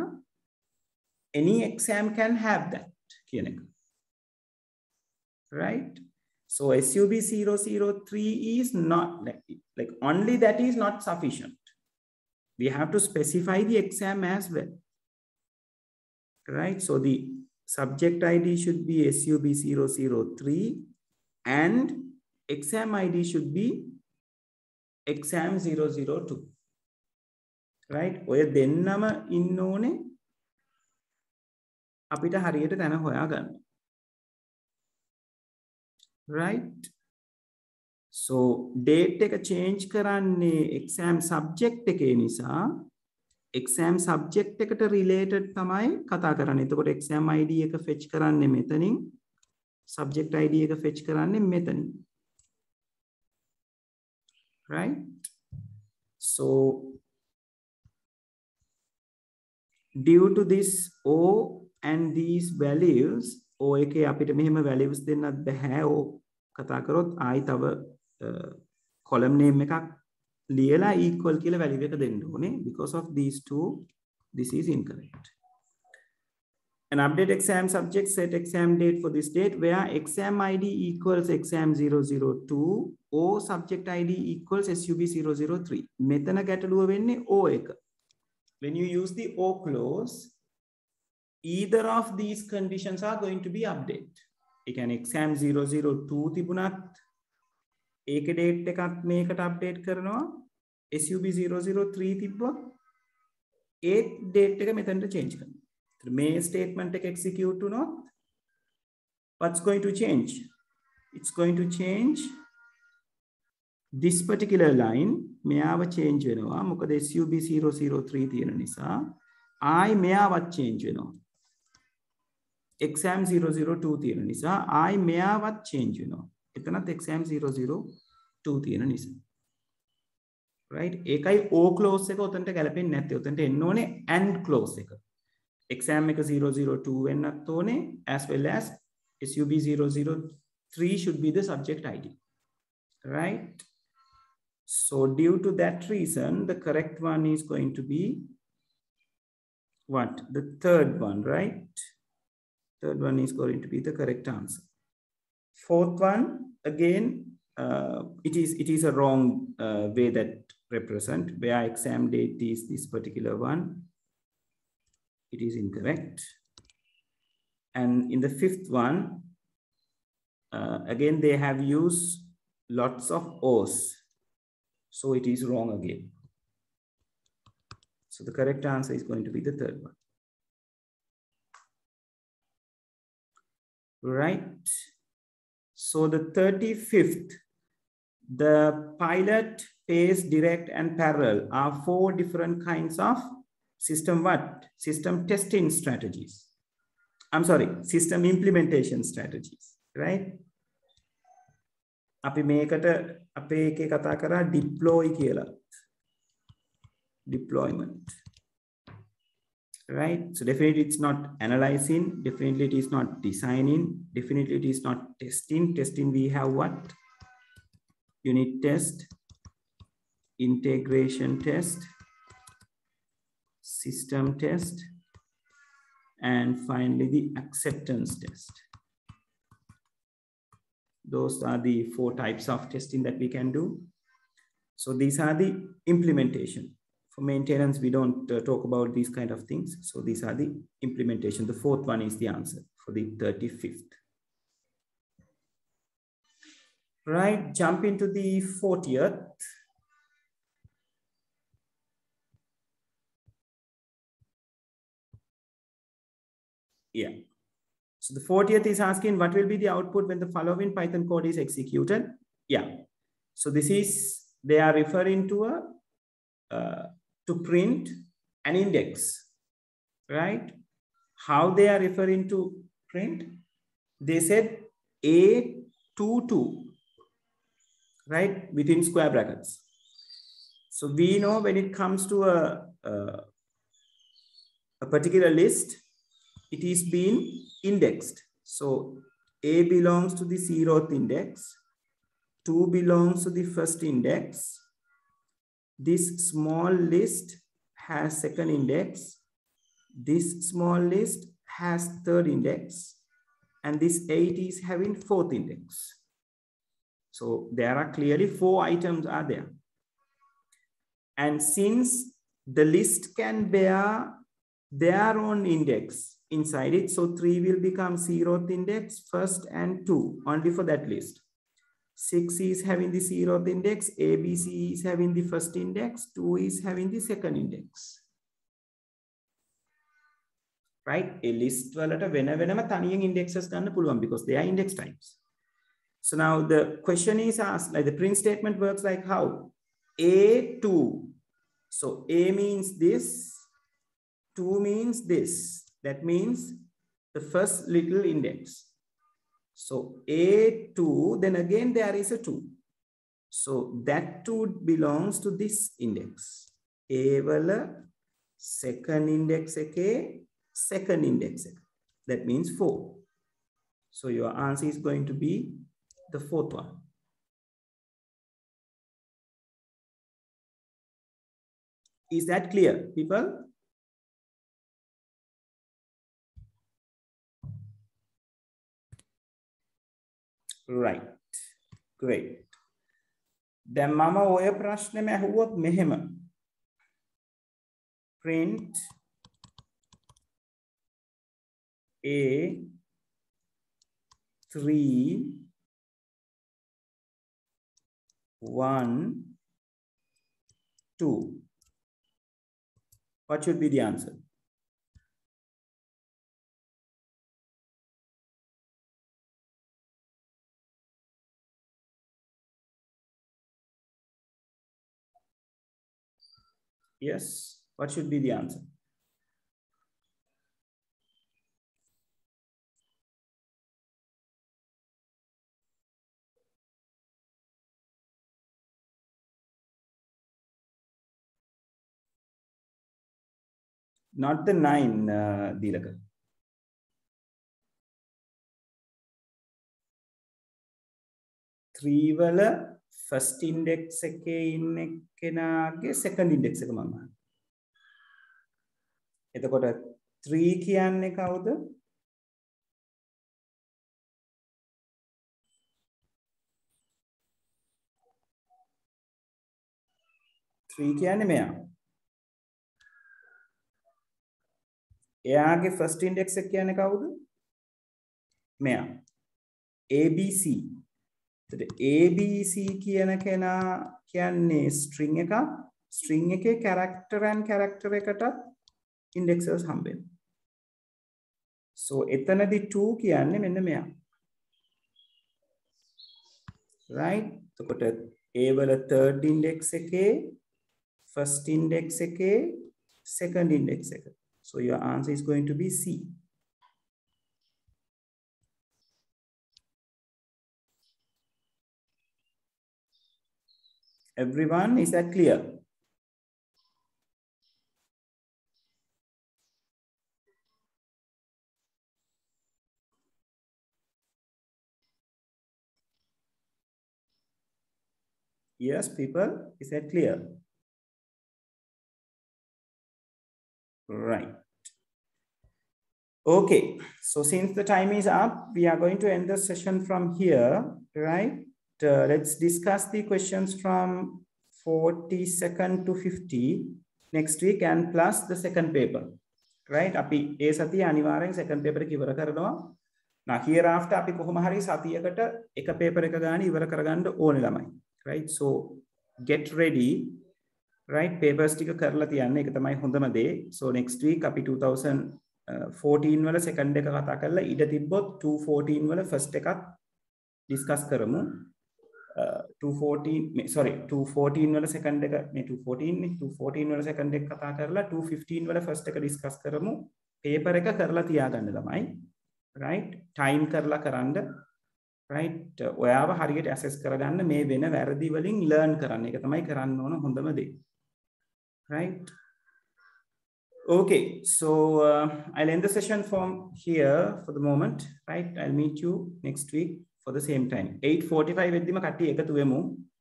any exam can have that කියන එක. right? So SUB003 is not like only that is not sufficient. We have to specify the exam as well. Right? So the subject ID should be SUB003 and exam ID should be exam 002. Right? ඔය දෙන්නම ඉන්න ඕනේ අපිට හරියට දැන හොයාගන්න. right? So date එක change කරන්නේ exam subject එකේ නිසා exam subject එකට related තමයි කතා කරන්නේ. එතකොට exam ID එක fetch කරන්නේ මෙතනින්, subject ID එක fetch කරන්නේ මෙතනින්. right? So due to this O and these values O එකේ අපිට මෙහෙම values දෙන්නත් බෑ. O කතා කරොත් ආයි තව column name එකක් ලියලා equal කියලා value එක දෙන්න ඕනේ. Because of these two this is incorrect. An update exam subject set exam date for this date where exam ID equals exam 002 or subject ID equals SUB003. මෙතන ගැටලුව වෙන්නේ O එක. When you use the O clause, either of these conditions are going to be updated. It can exam 002 තිබුණත් ඒක date එකක් මේකට update කරනවා. SUB003 තිබ්බොත් ඒ date එක මෙතනට change කරනවා. මේ statement එක execute වුණොත් what's going to change? It's going to change this particular line. මෙයාව change වෙනවා. මොකද SUB003 තියෙන නිසා I මෙයාවත් change වෙනවා. exam 002 තියෙන නිසා I මෙයාවත් change වෙනවා. එතනත් exam 002 තියෙන නිසා. right? ඒකයි O clause එක උතන්ට ගැලපෙන්නේ නැත්තේ. උතන්ට එන්න ඕනේ and clause එක. exam එක 002 වෙන්නත් ඕනේ as well as SUB003 should be the subject ID. right? So due to that reason the correct one is going to be what? The third one, right? Third one is going to be the correct answer. Fourth one, again, it is a wrong way that represent where exam date is this particular one. It is incorrect. And in the fifth one, again, they have used lots of O's. So it is wrong again. So the correct answer is going to be the third one. Right? So the 35th, the pilot, phase, direct, and parallel are 4 different kinds of system what? System testing strategies. I'm sorry, system implementation strategies, right? අපි මේකට අපේ එකේ කතා කරා deploy කියලා. Deployment. Right? So definitely it's not analyzing, definitely it is not designing, definitely it is not testing. Testing we have what? Unit test, integration test, system test, and finally the acceptance test. Those are the 4 types of testing that we can do. So these are the implementation For maintenance, we don't talk about these kind of things. So these are the implementation. The fourth one is the answer for the 35th. Right, jump into the 40th. Yeah. So the 40th is asking what will be the output when the following Python code is executed. Yeah. So this is, they are referring to to print an index, right? How they are referring to print? They said A22, right? Within square brackets. So we know when it comes to a particular list, it is being indexed. So A belongs to the 0th index, 2 belongs to the first index. This small list has second index. This small list has third index. And this 8 is having fourth index. So there are clearly 4 items are there. And since the list can bear their own index inside it, so 3 will become 0th index, first and 2, only for that list. 6 is having the 0th index, ABC is having the first index, 2 is having the second index. Right? A list walata venama taniyen indexes ganna puluwan because they are index types. So now the question is asked, like the print statement works like how? A2. So A means this, 2 means this. That means the first little index. So A2, then again there is a 2. So that 2 belongs to this index. A wala second index eke, second index eke. That means 4. So your answer is going to be the 4th one. Is that clear, people? Right. Great. දැන් මම ඔය ප්‍රශ්නෙම ඇහුවොත් මෙහෙම. Print A3 1 2. What should be the answer? Yes. What should be the answer? Not the 9, Dilaka. Three wala first index එකේ ඉන්න කෙනාගේ second index එක මම. එතකොට 3 කියන්නේ කවුද? 3 කියන්නේ මෙයා. එයාගේ first index එක කියන්නේ කවුද? මෙයා. ABC. ABC කියන කෙනා කියන්නේ string එකක්. string එකේ character and character එකටත් indexes හම්බෙනවා. So එතනදී 2 කියන්නේ මෙන්න මෙයා. Right? එතකොට A වල third index එකේ first index එකේ second index එක. So your answer is going to be C. Everyone, is that clear? Yes, people, is that clear? Right. Okay, so since the time is up, we are going to end the session from here, right? Let's discuss the questions from 42nd to 50. next week and plus the second paper, right? Api ඒ සතිය අනිවාර්යෙන් second paper එක ඉවර කරනවා. Now hereafter අපි කොහොම හරි සතියකට එක paper එක ගන්න ඉවර කරගන්න ඕනේ ළමයි, right? So get ready, right? Papers ටික කරලා තියන්න, ඒක තමයි හොඳම දේ. So next week අපි 2014 වල second එක කතා කරලා ඉඩ තිබ්බොත් 214 වල first එකත් discuss කරමු. 214 වල second එක මේ 214 වල second එක කතා කරලා 215 වල first එක discuss කරමු. paper එක කරලා තියාගන්න ළමයි, right? time කරලා කරන්න, right? ඔයාව හරියට assess කරගන්න, මේ වෙන වැරදි වලින් learn කරන්න. ඒක තමයි කරන්න ඕන හොඳම දේ, right? Okay, so I'll end the session from here for the moment, right? I'll meet you next week for the same time. 8:45 වෙද්දිම කට්ටිය එකතු වෙමු.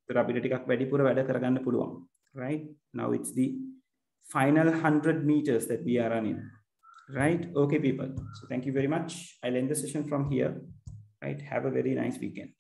ඒතර අපිට ටිකක් වැඩිපුර වැඩ කරගන්න පුළුවන්, right? Now it's the final 100 meters that we are running, right? Okay, people. So thank you very much. I'll end the session from here, right? Have a very nice weekend.